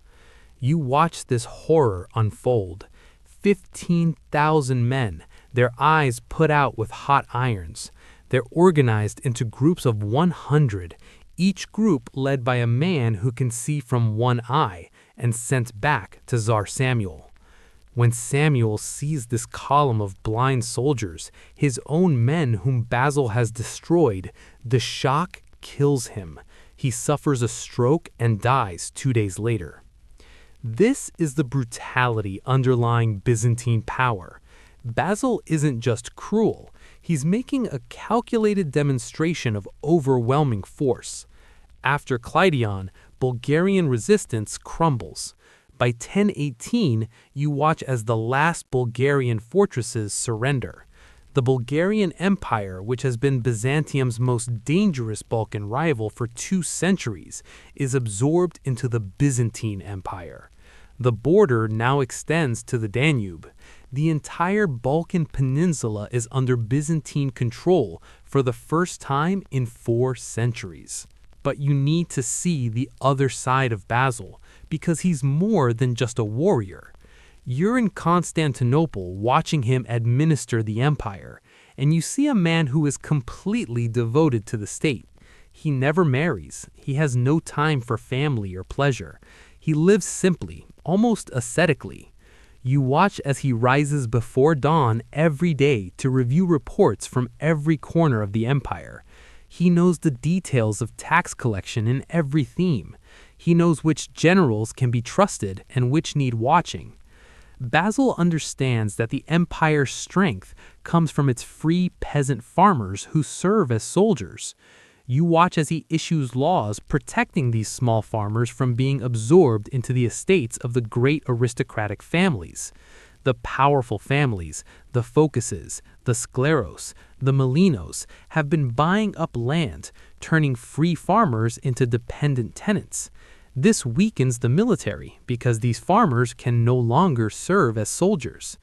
You watch this horror unfold. 15,000 men, their eyes put out with hot irons. They're organized into groups of 100, each group led by a man who can see from one eye, and sent back to Tsar Samuel. When Samuel sees this column of blind soldiers, his own men whom Basil has destroyed, the shock kills him. He suffers a stroke and dies 2 days later. This is the brutality underlying Byzantine power. Basil isn't just cruel. He's making a calculated demonstration of overwhelming force. After Kleidion, Bulgarian resistance crumbles. By 1018, you watch as the last Bulgarian fortresses surrender. The Bulgarian Empire, which has been Byzantium's most dangerous Balkan rival for 2 centuries, is absorbed into the Byzantine Empire. The border now extends to the Danube. The entire Balkan peninsula is under Byzantine control for the first time in 4 centuries. But you need to see the other side of Basil, because he's more than just a warrior. You're in Constantinople watching him administer the empire, and you see a man who is completely devoted to the state. He never marries. He has no time for family or pleasure. He lives simply, almost ascetically. You watch as he rises before dawn every day to review reports from every corner of the empire. He knows the details of tax collection in every theme. He knows which generals can be trusted and which need watching. Basil understands that the empire's strength comes from its free peasant farmers who serve as soldiers. You watch as he issues laws protecting these small farmers from being absorbed into the estates of the great aristocratic families. The powerful families, the Focuses, the Scleros, the Molinos, have been buying up land, turning free farmers into dependent tenants. This weakens the military because these farmers can no longer serve as soldiers.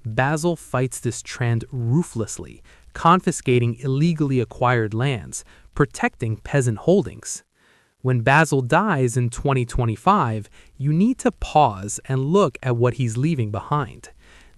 Basil fights this trend ruthlessly, confiscating illegally acquired lands, protecting peasant holdings. When Basil dies in 2025, you need to pause and look at what he's leaving behind.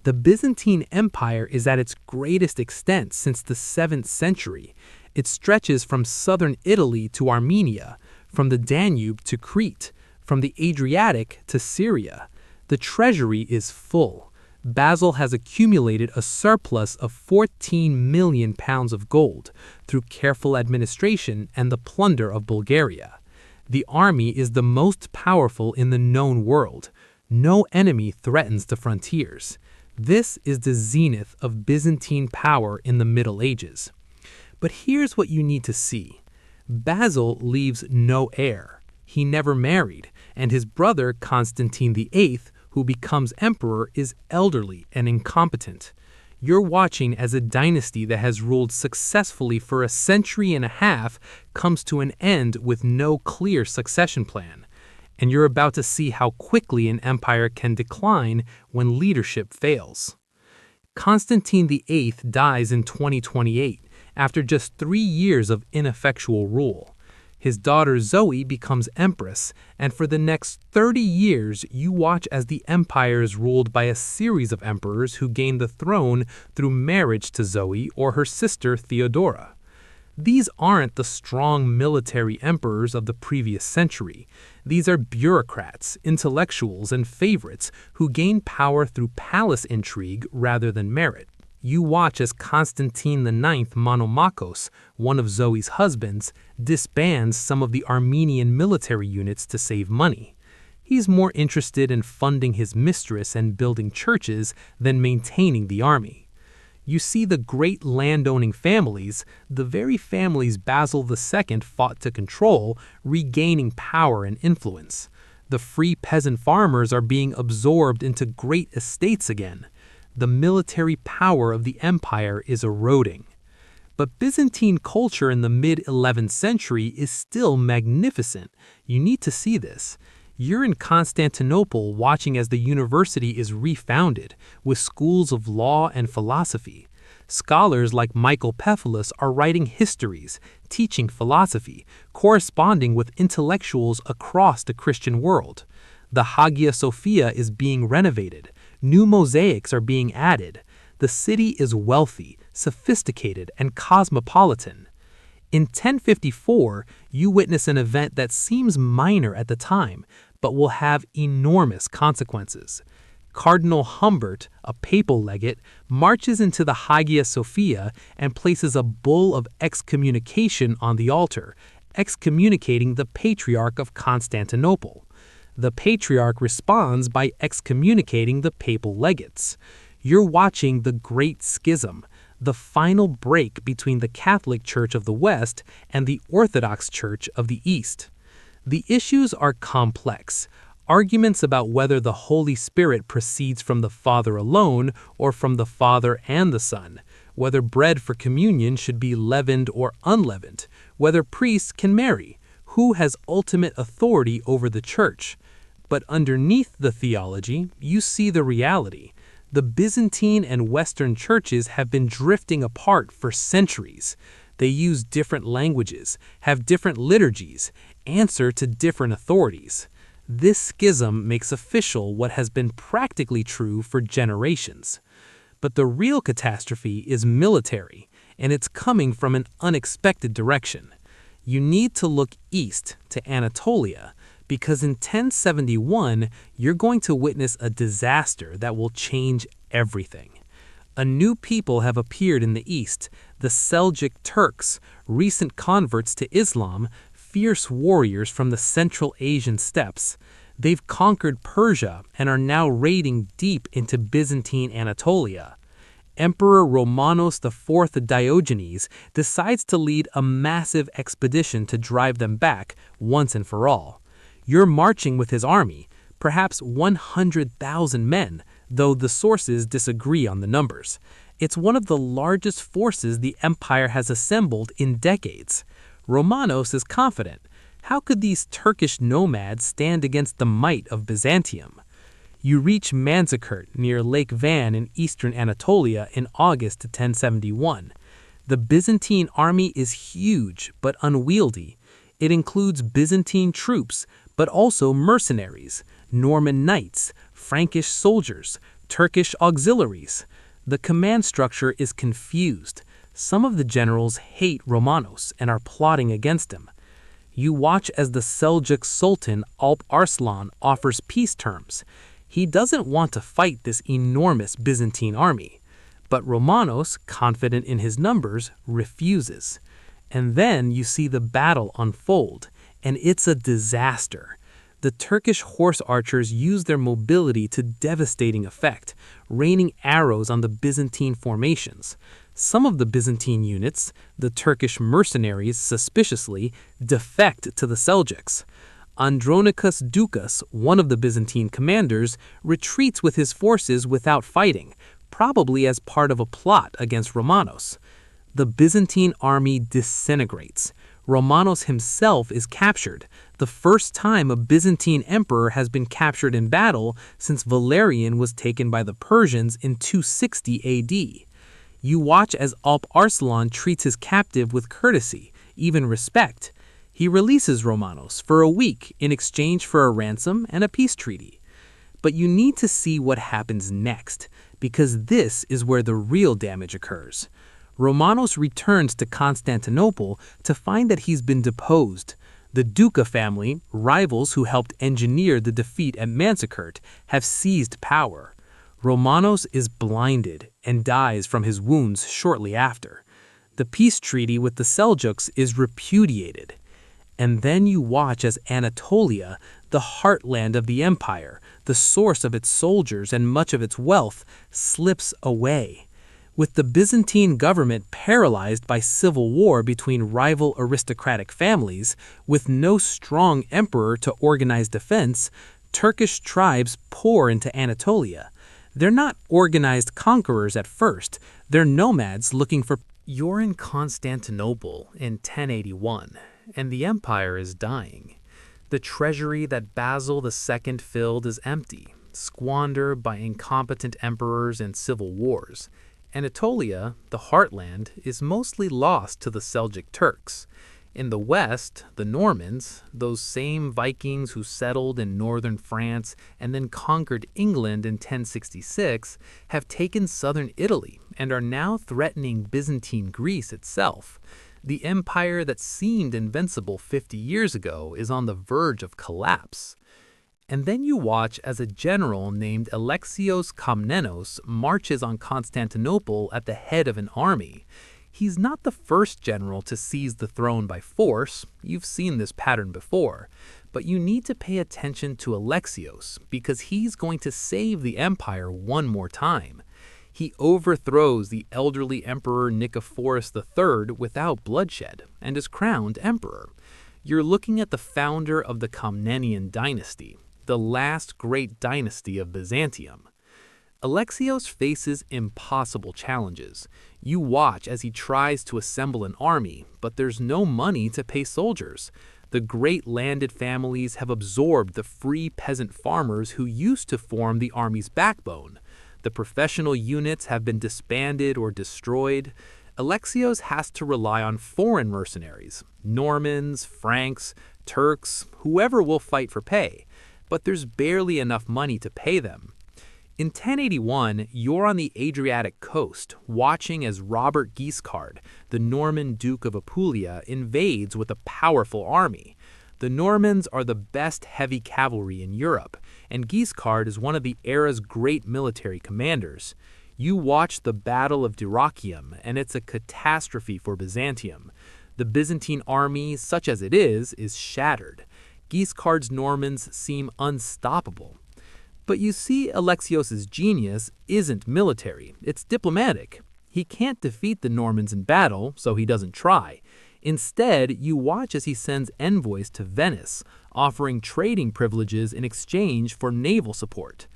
The Byzantine Empire is at its greatest extent since the 7th century. It stretches from southern Italy to Armenia, from the Danube to Crete, from the Adriatic to Syria. The treasury is full. Basil has accumulated a surplus of 14 million pounds of gold through careful administration and the plunder of Bulgaria. The army is the most powerful in the known world. No enemy threatens the frontiers. This is the zenith of Byzantine power in the Middle Ages. But here's what you need to see. Basil leaves no heir. He never married, and his brother Constantine VIII, who becomes emperor, is elderly and incompetent. You're watching as a dynasty that has ruled successfully for a century and a half comes to an end with no clear succession plan. And you're about to see how quickly an empire can decline when leadership fails. Constantine VIII dies in 2028 after just 3 years of ineffectual rule. His daughter Zoe becomes empress, and for the next 30 years you watch as the empire is ruled by a series of emperors who gain the throne through marriage to Zoe or her sister Theodora. These aren't the strong military emperors of the previous century. These are bureaucrats, intellectuals, and favorites who gain power through palace intrigue rather than merit. You watch as Constantine IX Monomachos, one of Zoe's husbands, disbands some of the Armenian military units to save money. He's more interested in funding his mistress and building churches than maintaining the army. You see the great landowning families, the very families Basil II fought to control, regaining power and influence. The free peasant farmers are being absorbed into great estates again. The military power of the empire is eroding. But Byzantine culture in the mid-11th century is still magnificent. You need to see this. You're in Constantinople watching as the university is refounded, with schools of law and philosophy. Scholars like Michael Pephalis are writing histories, teaching philosophy, corresponding with intellectuals across the Christian world. The Hagia Sophia is being renovated. New mosaics are being added. The city is wealthy, sophisticated, and cosmopolitan. In 1054, you witness an event that seems minor at the time, but will have enormous consequences. Cardinal Humbert, a papal legate, marches into the Hagia Sophia and places a bull of excommunication on the altar, excommunicating the Patriarch of Constantinople. The Patriarch responds by excommunicating the papal legates. You're watching the Great Schism, the final break between the Catholic Church of the West and the Orthodox Church of the East. The issues are complex. Arguments about whether the Holy Spirit proceeds from the Father alone or from the Father and the Son, whether bread for communion should be leavened or unleavened, whether priests can marry, who has ultimate authority over the Church. But underneath the theology, you see the reality. The Byzantine and Western churches have been drifting apart for centuries. They use different languages, have different liturgies, answer to different authorities. This schism makes official what has been practically true for generations. But the real catastrophe is military, and it's coming from an unexpected direction. You need to look east to Anatolia, because in 1071, you're going to witness a disaster that will change everything. A new people have appeared in the east, the Seljuk Turks, recent converts to Islam, fierce warriors from the Central Asian steppes. They've conquered Persia and are now raiding deep into Byzantine Anatolia. Emperor Romanos IV Diogenes decides to lead a massive expedition to drive them back once and for all. You're marching with his army, perhaps 100,000 men, though the sources disagree on the numbers. It's one of the largest forces the empire has assembled in decades. Romanos is confident. How could these Turkish nomads stand against the might of Byzantium? You reach Manzikert near Lake Van in eastern Anatolia in August 1071. The Byzantine army is huge but unwieldy. It includes Byzantine troops, but also mercenaries, Norman knights, Frankish soldiers, Turkish auxiliaries. The command structure is confused. Some of the generals hate Romanos and are plotting against him. You watch as the Seljuk Sultan Alp Arslan offers peace terms. He doesn't want to fight this enormous Byzantine army. But Romanos, confident in his numbers, refuses. And then you see the battle unfold, and it's a disaster. The Turkish horse archers use their mobility to devastating effect, raining arrows on the Byzantine formations. Some of the Byzantine units, the Turkish mercenaries suspiciously, defect to the Seljuks. Andronicus Ducas, one of the Byzantine commanders, retreats with his forces without fighting, probably as part of a plot against Romanos. The Byzantine army disintegrates. Romanos himself is captured, the first time a Byzantine emperor has been captured in battle since Valerian was taken by the Persians in 260 AD. You watch as Alp Arslan treats his captive with courtesy, even respect. He releases Romanos for a week in exchange for a ransom and a peace treaty. But you need to see what happens next, because this is where the real damage occurs. Romanos returns to Constantinople to find that he's been deposed. The Duca family, rivals who helped engineer the defeat at Manzikert, have seized power. Romanos is blinded and dies from his wounds shortly after. The peace treaty with the Seljuks is repudiated. And then you watch as Anatolia, the heartland of the empire, the source of its soldiers and much of its wealth, slips away. With the Byzantine government paralyzed by civil war between rival aristocratic families, with no strong emperor to organize defense, Turkish tribes pour into Anatolia. They're not organized conquerors at first, they're nomads looking for. You're in Constantinople in 1081, and the empire is dying. The treasury that Basil II filled is empty, squandered by incompetent emperors and civil wars. Anatolia, the heartland, is mostly lost to the Seljuk Turks. In the west, the Normans, those same Vikings who settled in northern France and then conquered England in 1066, have taken southern Italy and are now threatening Byzantine Greece itself. The empire that seemed invincible 50 years ago is on the verge of collapse. And then you watch as a general named Alexios Komnenos marches on Constantinople at the head of an army. He's not the first general to seize the throne by force. You've seen this pattern before. But you need to pay attention to Alexios because he's going to save the empire one more time. He overthrows the elderly emperor Nicephorus III without bloodshed and is crowned emperor. You're looking at the founder of the Komnenian dynasty, the last great dynasty of Byzantium. Alexios faces impossible challenges. You watch as he tries to assemble an army, but there's no money to pay soldiers. The great landed families have absorbed the free peasant farmers who used to form the army's backbone. The professional units have been disbanded or destroyed. Alexios has to rely on foreign mercenaries, Normans, Franks, Turks, whoever will fight for pay, but there's barely enough money to pay them. In 1081, you're on the Adriatic coast, watching as Robert Guiscard, the Norman Duke of Apulia, invades with a powerful army. The Normans are the best heavy cavalry in Europe, and Guiscard is one of the era's great military commanders. You watch the Battle of Dyrrhachium, and it's a catastrophe for Byzantium. The Byzantine army, such as it is shattered. Guiscard's Normans seem unstoppable. But you see, Alexios' genius isn't military, it's diplomatic. He can't defeat the Normans in battle, so he doesn't try. Instead, you watch as he sends envoys to Venice, offering trading privileges in exchange for naval support.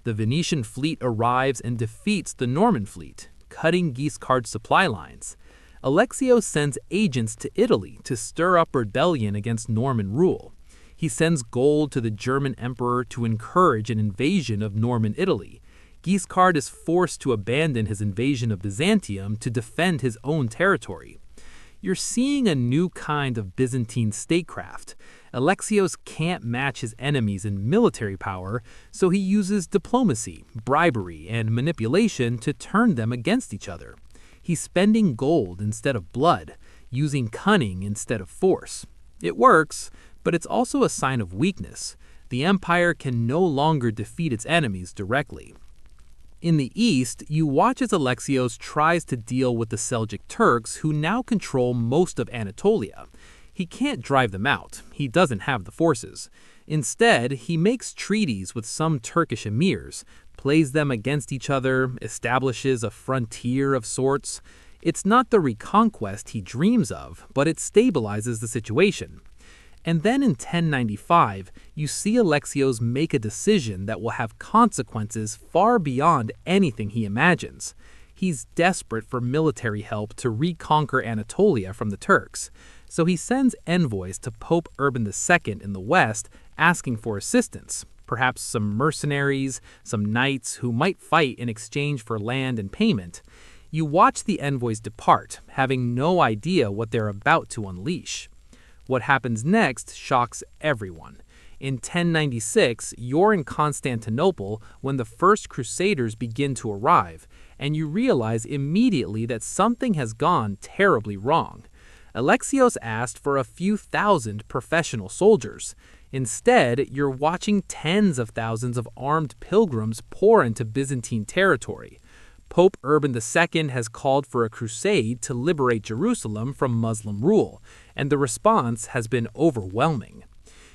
The Venetian fleet arrives and defeats the Norman fleet, cutting Guiscard's supply lines. Alexios sends agents to Italy to stir up rebellion against Norman rule. He sends gold to the German emperor to encourage an invasion of Norman Italy. Guiscard is forced to abandon his invasion of Byzantium to defend his own territory. You're seeing a new kind of Byzantine statecraft. Alexios can't match his enemies in military power, so he uses diplomacy, bribery, and manipulation to turn them against each other. He's spending gold instead of blood, using cunning instead of force. It works, but it's also a sign of weakness. The empire can no longer defeat its enemies directly. In the east, you watch as Alexios tries to deal with the Seljuk Turks, who now control most of Anatolia. He can't drive them out. He doesn't have the forces. Instead, he makes treaties with some Turkish emirs, plays them against each other, establishes a frontier of sorts. It's not the reconquest he dreams of, but it stabilizes the situation. And then in 1095, you see Alexios make a decision that will have consequences far beyond anything he imagines. He's desperate for military help to reconquer Anatolia from the Turks, so he sends envoys to Pope Urban II in the west asking for assistance, perhaps some mercenaries, some knights who might fight in exchange for land and payment. You watch the envoys depart, having no idea what they're about to unleash. What happens next shocks everyone. In 1096, you're in Constantinople when the first Crusaders begin to arrive, and you realize immediately that something has gone terribly wrong. Alexios asked for a few thousand professional soldiers. Instead, you're watching tens of thousands of armed pilgrims pour into Byzantine territory. Pope Urban II has called for a crusade to liberate Jerusalem from Muslim rule, and the response has been overwhelming.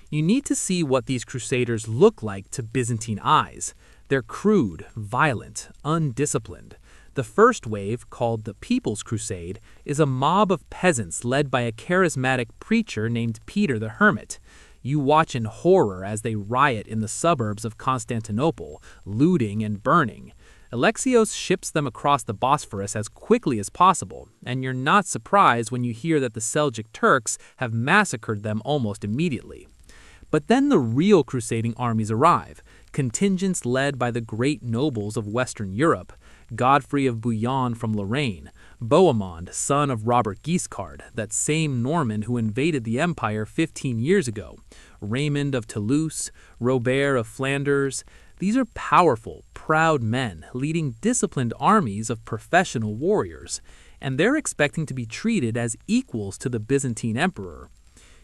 You need to see what these crusaders look like to Byzantine eyes. They're crude, violent, undisciplined. The first wave, called the People's Crusade, is a mob of peasants led by a charismatic preacher named Peter the Hermit. You watch in horror as they riot in the suburbs of Constantinople, looting and burning. Alexios ships them across the Bosphorus as quickly as possible, and you're not surprised when you hear that the Seljuk Turks have massacred them almost immediately. But then the real crusading armies arrive, contingents led by the great nobles of Western Europe, Godfrey of Bouillon from Lorraine, Bohemond, son of Robert Guiscard, that same Norman who invaded the empire 15 years ago, Raymond of Toulouse, Robert of Flanders. These are powerful, proud men leading disciplined armies of professional warriors, and they're expecting to be treated as equals to the Byzantine emperor.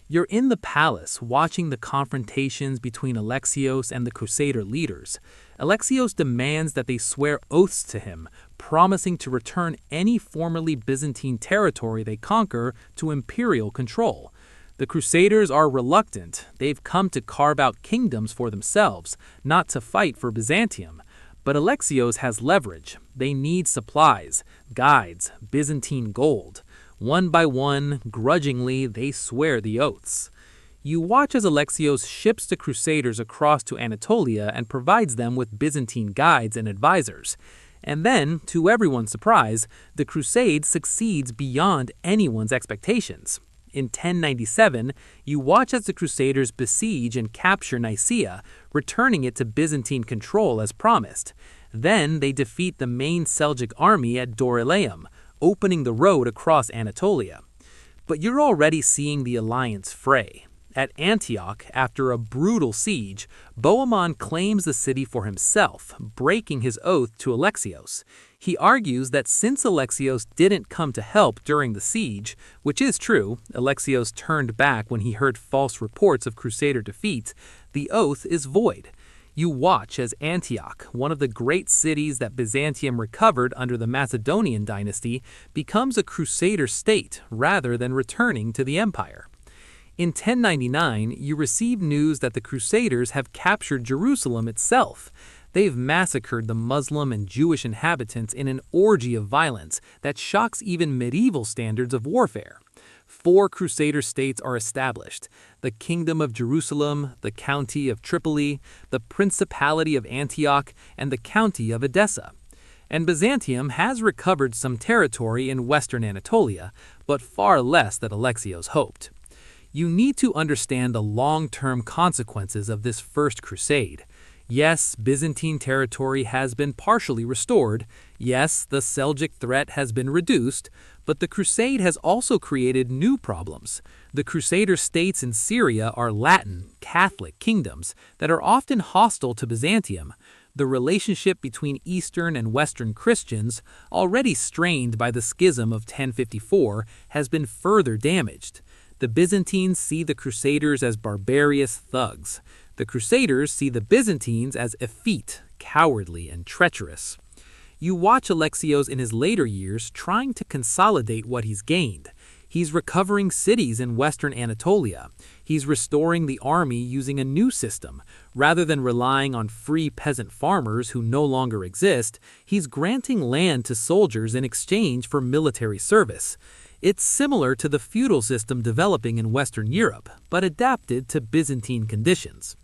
You're in the palace watching the confrontations between Alexios and the Crusader leaders. Alexios demands that they swear oaths to him, promising to return any formerly Byzantine territory they conquer to imperial control. The Crusaders are reluctant. They've come to carve out kingdoms for themselves, not to fight for Byzantium. But Alexios has leverage. They need supplies, guides, Byzantine gold. One by one, grudgingly, they swear the oaths. You watch as Alexios ships the Crusaders across to Anatolia and provides them with Byzantine guides and advisors. And then, to everyone's surprise, the crusade succeeds beyond anyone's expectations. In 1097, you watch as the Crusaders besiege and capture Nicaea, returning it to Byzantine control as promised. Then they defeat the main Seljuk army at Dorylaeum, opening the road across Anatolia. But you're already seeing the alliance fray. At Antioch, after a brutal siege, Bohemond claims the city for himself, breaking his oath to Alexios. He argues that since Alexios didn't come to help during the siege, which is true, Alexios turned back when he heard false reports of Crusader defeat, the oath is void. You watch as Antioch, one of the great cities that Byzantium recovered under the Macedonian dynasty, becomes a Crusader state rather than returning to the empire. In 1099, you receive news that the Crusaders have captured Jerusalem itself. They've massacred the Muslim and Jewish inhabitants in an orgy of violence that shocks even medieval standards of warfare. 4 Crusader states are established: the Kingdom of Jerusalem, the County of Tripoli, the Principality of Antioch, and the County of Edessa. And Byzantium has recovered some territory in western Anatolia, but far less than Alexios hoped. You need to understand the long-term consequences of this First Crusade. Yes, Byzantine territory has been partially restored. Yes, the Seljuk threat has been reduced, but the Crusade has also created new problems. The Crusader states in Syria are Latin, Catholic kingdoms that are often hostile to Byzantium. The relationship between Eastern and Western Christians, already strained by the schism of 1054, has been further damaged. The Byzantines see the Crusaders as barbarous thugs. The Crusaders see the Byzantines as effete, cowardly, and treacherous. You watch Alexios in his later years trying to consolidate what he's gained. He's recovering cities in western Anatolia. He's restoring the army using a new system. Rather than relying on free peasant farmers who no longer exist, he's granting land to soldiers in exchange for military service. It's similar to the feudal system developing in Western Europe, but adapted to Byzantine conditions.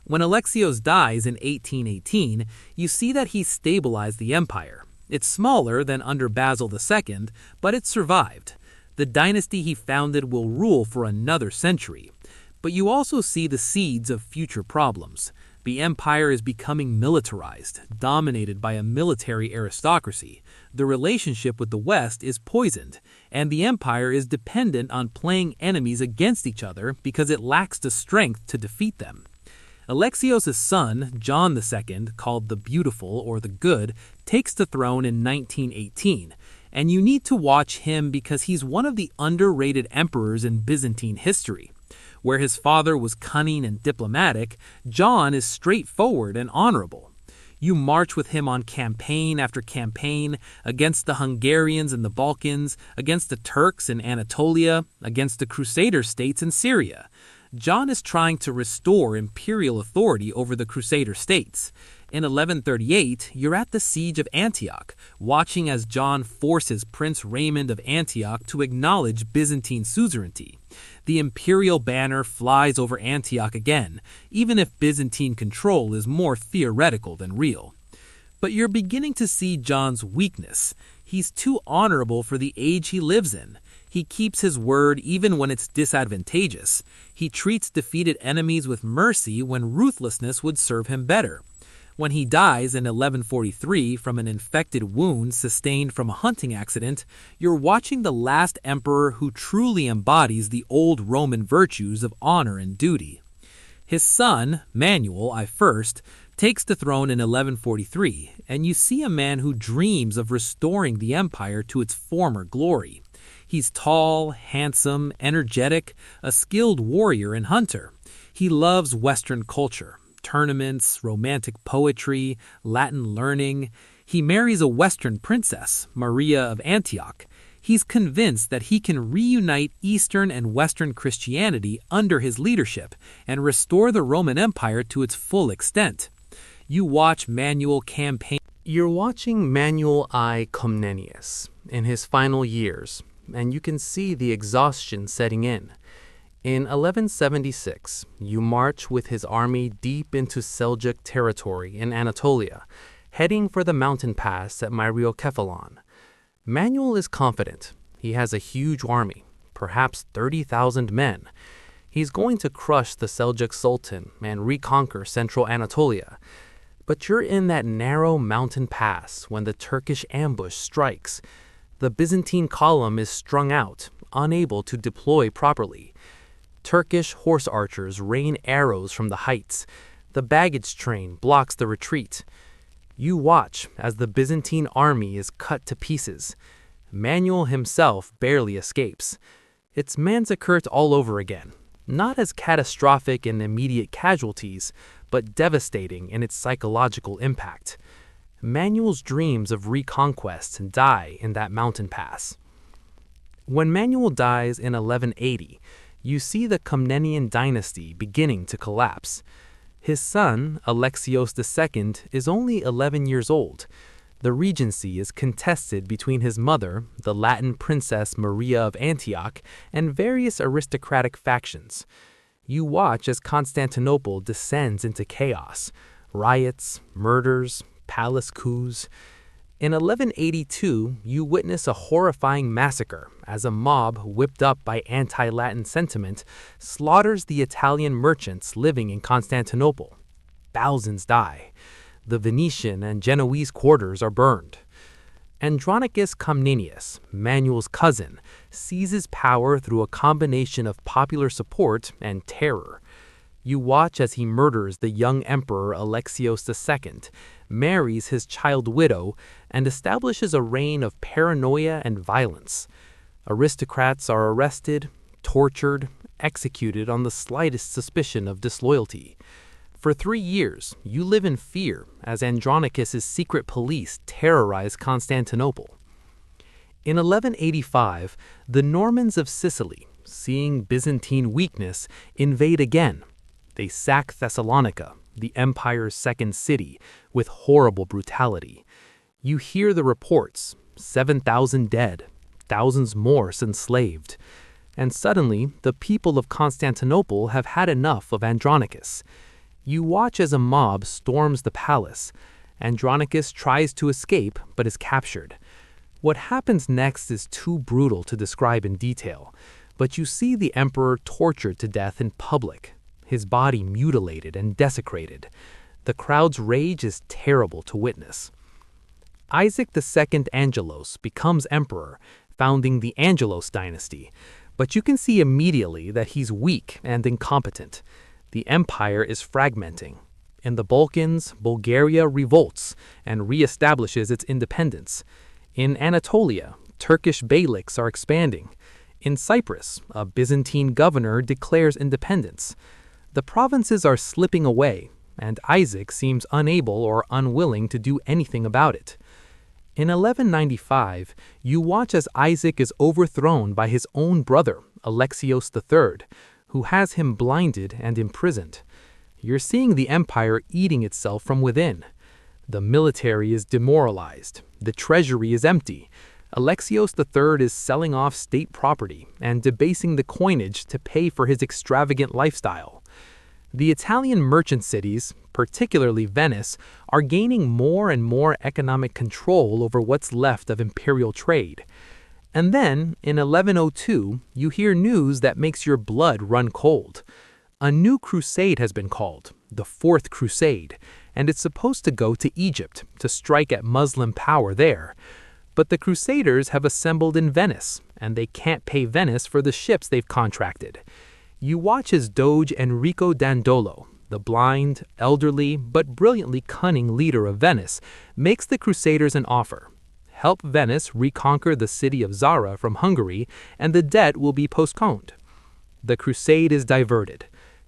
When Alexios dies in 1818, you see that he's stabilized the empire. It's smaller than under Basil II, but it survived. The dynasty he founded will rule for another century. But you also see the seeds of future problems. The empire is becoming militarized, dominated by a military aristocracy. The relationship with the West is poisoned, and the empire is dependent on playing enemies against each other because it lacks the strength to defeat them. Alexios' son, John II, called the Beautiful or the Good, takes the throne in 1918, and you need to watch him because he's one of the underrated emperors in Byzantine history. Where his father was cunning and diplomatic, John is straightforward and honorable. You march with him on campaign after campaign against the Hungarians in the Balkans, against the Turks in Anatolia, against the Crusader states in Syria. John is trying to restore imperial authority over the Crusader states. In 1138, you're at the siege of Antioch, watching as John forces Prince Raymond of Antioch to acknowledge Byzantine suzerainty. The imperial banner flies over Antioch again, even if Byzantine control is more theoretical than real. But you're beginning to see John's weakness. He's too honorable for the age he lives in. He keeps his word even when it's disadvantageous. He treats defeated enemies with mercy when ruthlessness would serve him better. When he dies in 1143 from an infected wound sustained from a hunting accident, you're watching the last emperor who truly embodies the old Roman virtues of honor and duty. His son, Manuel I, takes the throne in 1143, and you see a man who dreams of restoring the empire to its former glory. He's tall, handsome, energetic, a skilled warrior and hunter. He loves Western culture. Tournaments, romantic poetry, Latin learning. He marries a Western princess, Maria of Antioch. He's convinced that he can reunite Eastern and Western Christianity under his leadership and restore the Roman Empire to its full extent. You watch Manuel campaign. You're watching Manuel I Comnenus in his final years, and you can see the exhaustion setting in. In 1176, you march with his army deep into Seljuk territory in Anatolia, heading for the mountain pass at Myriokephalon. Manuel is confident. He has a huge army, perhaps 30,000 men. He's going to crush the Seljuk Sultan and reconquer central Anatolia. But you're in that narrow mountain pass when the Turkish ambush strikes. The Byzantine column is strung out, unable to deploy properly. Turkish horse archers rain arrows from the heights. The baggage train blocks the retreat. You watch as the Byzantine army is cut to pieces. Manuel himself barely escapes. It's massacred all over again, not as catastrophic in immediate casualties, but devastating in its psychological impact. Manuel's dreams of reconquest die in that mountain pass. When Manuel dies in 1180, you see the Qing Dynasty beginning to collapse. His son, Alexios II, is only 11 years old. The regency is contested between his mother, the Latin princess Maria of Antioch, and various aristocratic factions. You watch as Constantinople descends into chaos, riots, murders, palace coups. In 1182, you witness a horrifying massacre as a mob whipped up by anti-Latin sentiment slaughters the Italian merchants living in Constantinople. Thousands die. The Venetian and Genoese quarters are burned. Andronicus Comnenius, Manuel's cousin, seizes power through a combination of popular support and terror. You watch as he murders the young emperor Alexios II, marries his child widow, and establishes a reign of paranoia and violence. Aristocrats are arrested, tortured, executed on the slightest suspicion of disloyalty. For 3 years, you live in fear as Andronicus's secret police terrorize Constantinople. In 1185, the Normans of Sicily, seeing Byzantine weakness, invade again. They sack Thessalonica, the empire's second city, with horrible brutality. You hear the reports, 7,000 dead, thousands more enslaved. And suddenly, the people of Constantinople have had enough of Andronicus. You watch as a mob storms the palace. Andronicus tries to escape, but is captured. What happens next is too brutal to describe in detail, but you see the emperor tortured to death in public, his body mutilated and desecrated. The crowd's rage is terrible to witness. Isaac II Angelos becomes emperor, founding the Angelos dynasty, but you can see immediately that he's weak and incompetent. The empire is fragmenting. In the Balkans, Bulgaria revolts and reestablishes its independence. In Anatolia, Turkish beyliks are expanding. In Cyprus, a Byzantine governor declares independence. The provinces are slipping away, and Isaac seems unable or unwilling to do anything about it. In 1195, you watch as Isaac is overthrown by his own brother, Alexios III, who has him blinded and imprisoned. You're seeing the empire eating itself from within. The military is demoralized. The treasury is empty. Alexios III is selling off state property and debasing the coinage to pay for his extravagant lifestyle. The Italian merchant cities, particularly Venice, are gaining more and more economic control over what's left of imperial trade. And then, in 1102, you hear news that makes your blood run cold. A new crusade has been called, the Fourth Crusade, and it's supposed to go to Egypt to strike at Muslim power there. But the Crusaders have assembled in Venice, and they can't pay Venice for the ships they've contracted. You watch as Doge Enrico Dandolo, the blind, elderly, but brilliantly cunning leader of Venice, makes the Crusaders an offer. Help Venice reconquer the city of Zara from Hungary, and the debt will be postponed. The crusade is diverted.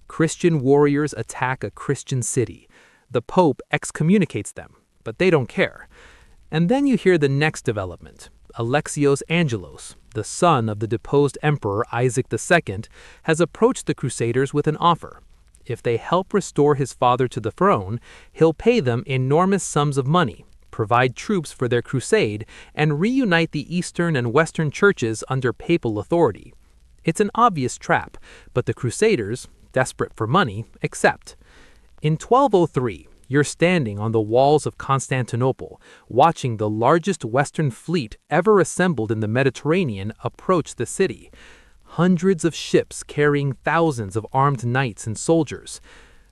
Christian warriors attack a Christian city. The Pope excommunicates them, but they don't care. And then you hear the next development. Alexios Angelos, the son of the deposed emperor Isaac II, has approached the Crusaders with an offer. If they help restore his father to the throne, he'll pay them enormous sums of money, provide troops for their crusade, and reunite the Eastern and Western churches under papal authority. It's an obvious trap, but the Crusaders, desperate for money, accept. In 1203, you're standing on the walls of Constantinople, watching the largest Western fleet ever assembled in the Mediterranean approach the city. Hundreds of ships carrying thousands of armed knights and soldiers.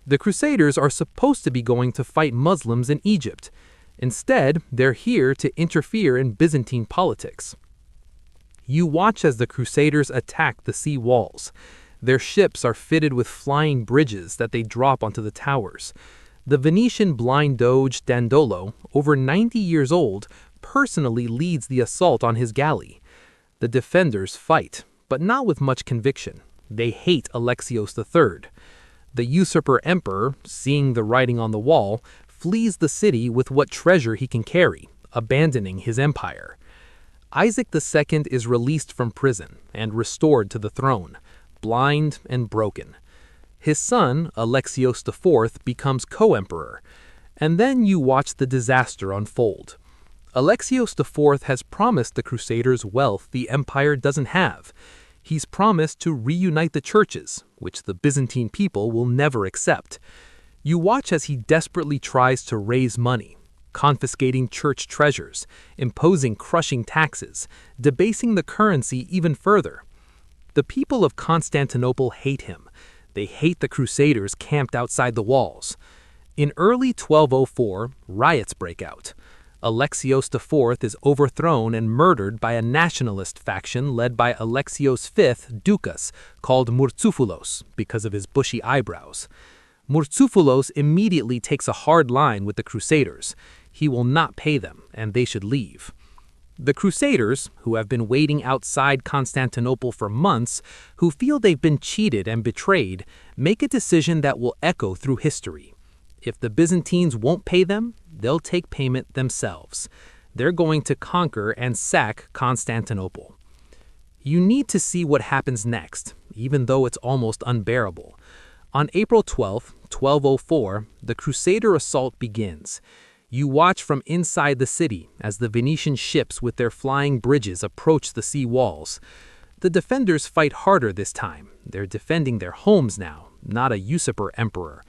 The Crusaders are supposed to be going to fight Muslims in Egypt. Instead, they're here to interfere in Byzantine politics. You watch as the Crusaders attack the sea walls. Their ships are fitted with flying bridges that they drop onto the towers. The Venetian blind doge Dandolo, over 90 years old, personally leads the assault on his galley. The defenders fight, but not with much conviction. They hate Alexios III. The usurper emperor, seeing the writing on the wall, flees the city with what treasure he can carry, abandoning his empire. Isaac II is released from prison and restored to the throne, blind and broken. His son, Alexios IV, becomes co-emperor, and then you watch the disaster unfold. Alexios IV has promised the Crusaders wealth the empire doesn't have. He's promised to reunite the churches, which the Byzantine people will never accept. You watch as he desperately tries to raise money, confiscating church treasures, imposing crushing taxes, debasing the currency even further. The people of Constantinople hate him. They hate the Crusaders camped outside the walls. In early 1204, riots break out. Alexios IV is overthrown and murdered by a nationalist faction led by Alexios V Ducas, called Murtzouphoulos because of his bushy eyebrows. Murtzouphoulos immediately takes a hard line with the Crusaders. He will not pay them, and they should leave. The Crusaders, who have been waiting outside Constantinople for months, who feel they've been cheated and betrayed, make a decision that will echo through history. If the Byzantines won't pay them, they'll take payment themselves. They're going to conquer and sack Constantinople. You need to see what happens next, even though it's almost unbearable. On April 12, 1204, the Crusader assault begins. You watch from inside the city as the Venetian ships with their flying bridges approach the sea walls. The defenders fight harder this time. They're defending their homes now, not a usurper emperor.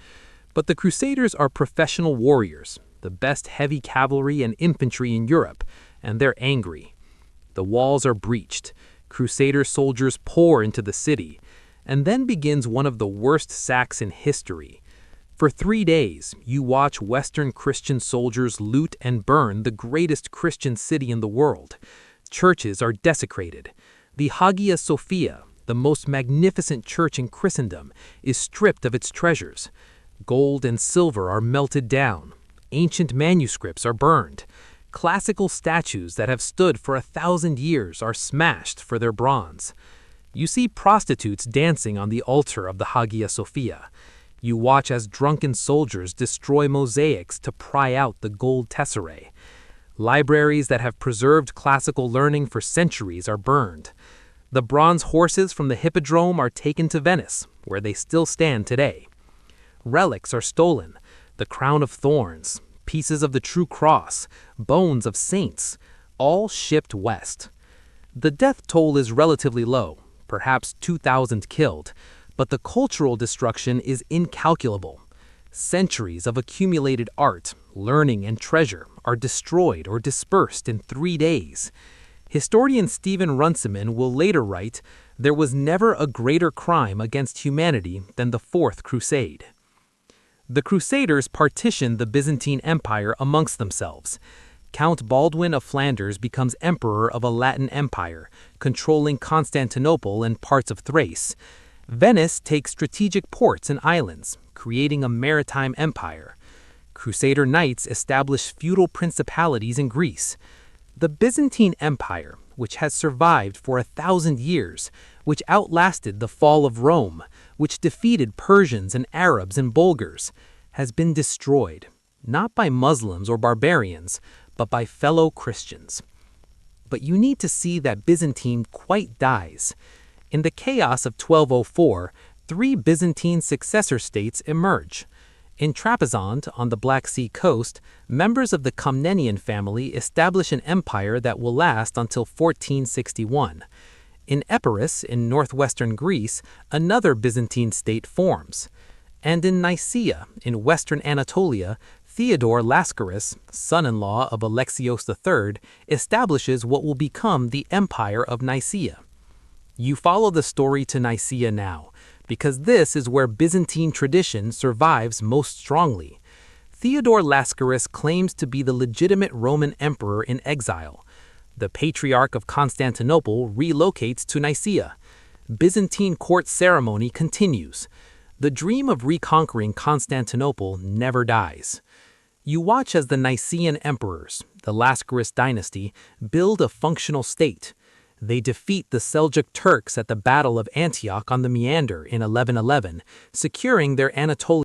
But the Crusaders are professional warriors, the best heavy cavalry and infantry in Europe, and they're angry. The walls are breached. Crusader soldiers pour into the city, and then begins one of the worst sacks in history. For 3 days, you watch Western Christian soldiers loot and burn the greatest Christian city in the world. Churches are desecrated. The Hagia Sophia, the most magnificent church in Christendom, is stripped of its treasures. Gold and silver are melted down. Ancient manuscripts are burned. Classical statues that have stood for 1,000 years are smashed for their bronze. You see prostitutes dancing on the altar of the Hagia Sophia. You watch as drunken soldiers destroy mosaics to pry out the gold tesserae. Libraries that have preserved classical learning for centuries are burned. The bronze horses from the Hippodrome are taken to Venice, where they still stand today. Relics are stolen, the crown of thorns, pieces of the true cross, bones of saints, all shipped west. The death toll is relatively low, perhaps 2,000 killed, but the cultural destruction is incalculable. Centuries of accumulated art, learning, and treasure are destroyed or dispersed in 3 days. Historian Stephen Runciman will later write, "There was never a greater crime against humanity than the Fourth Crusade." The Crusaders partitioned the Byzantine Empire amongst themselves. Count Baldwin of Flanders becomes emperor of a Latin empire, controlling Constantinople and parts of Thrace. Venice takes strategic ports and islands, creating a maritime empire. Crusader knights establish feudal principalities in Greece. The Byzantine Empire, which has survived for 1,000 years, which outlasted the fall of Rome, which defeated Persians and Arabs and Bulgars, has been destroyed, not by Muslims or barbarians, but by fellow Christians. But you need to see that Byzantine quite dies. In the chaos of 1204, 3 Byzantine successor states emerge. In Trapezond, on the Black Sea coast, members of the Komnenian family establish an empire that will last until 1461. In Epirus, in northwestern Greece, another Byzantine state forms. And in Nicaea, in western Anatolia, Theodore Lascaris, son-in-law of Alexios III, establishes what will become the Empire of Nicaea. You follow the story to Nicaea now, because this is where Byzantine tradition survives most strongly. Theodore Lascaris claims to be the legitimate Roman emperor in exile. The Patriarch of Constantinople relocates to Nicaea. Byzantine court ceremony continues. The dream of reconquering Constantinople never dies. You watch as the Nicaean emperors, the last dynasty, build a functional state. They defeat the Seljuk Turks at the Battle of Antioch on the Meander in 1111, securing their Anatolian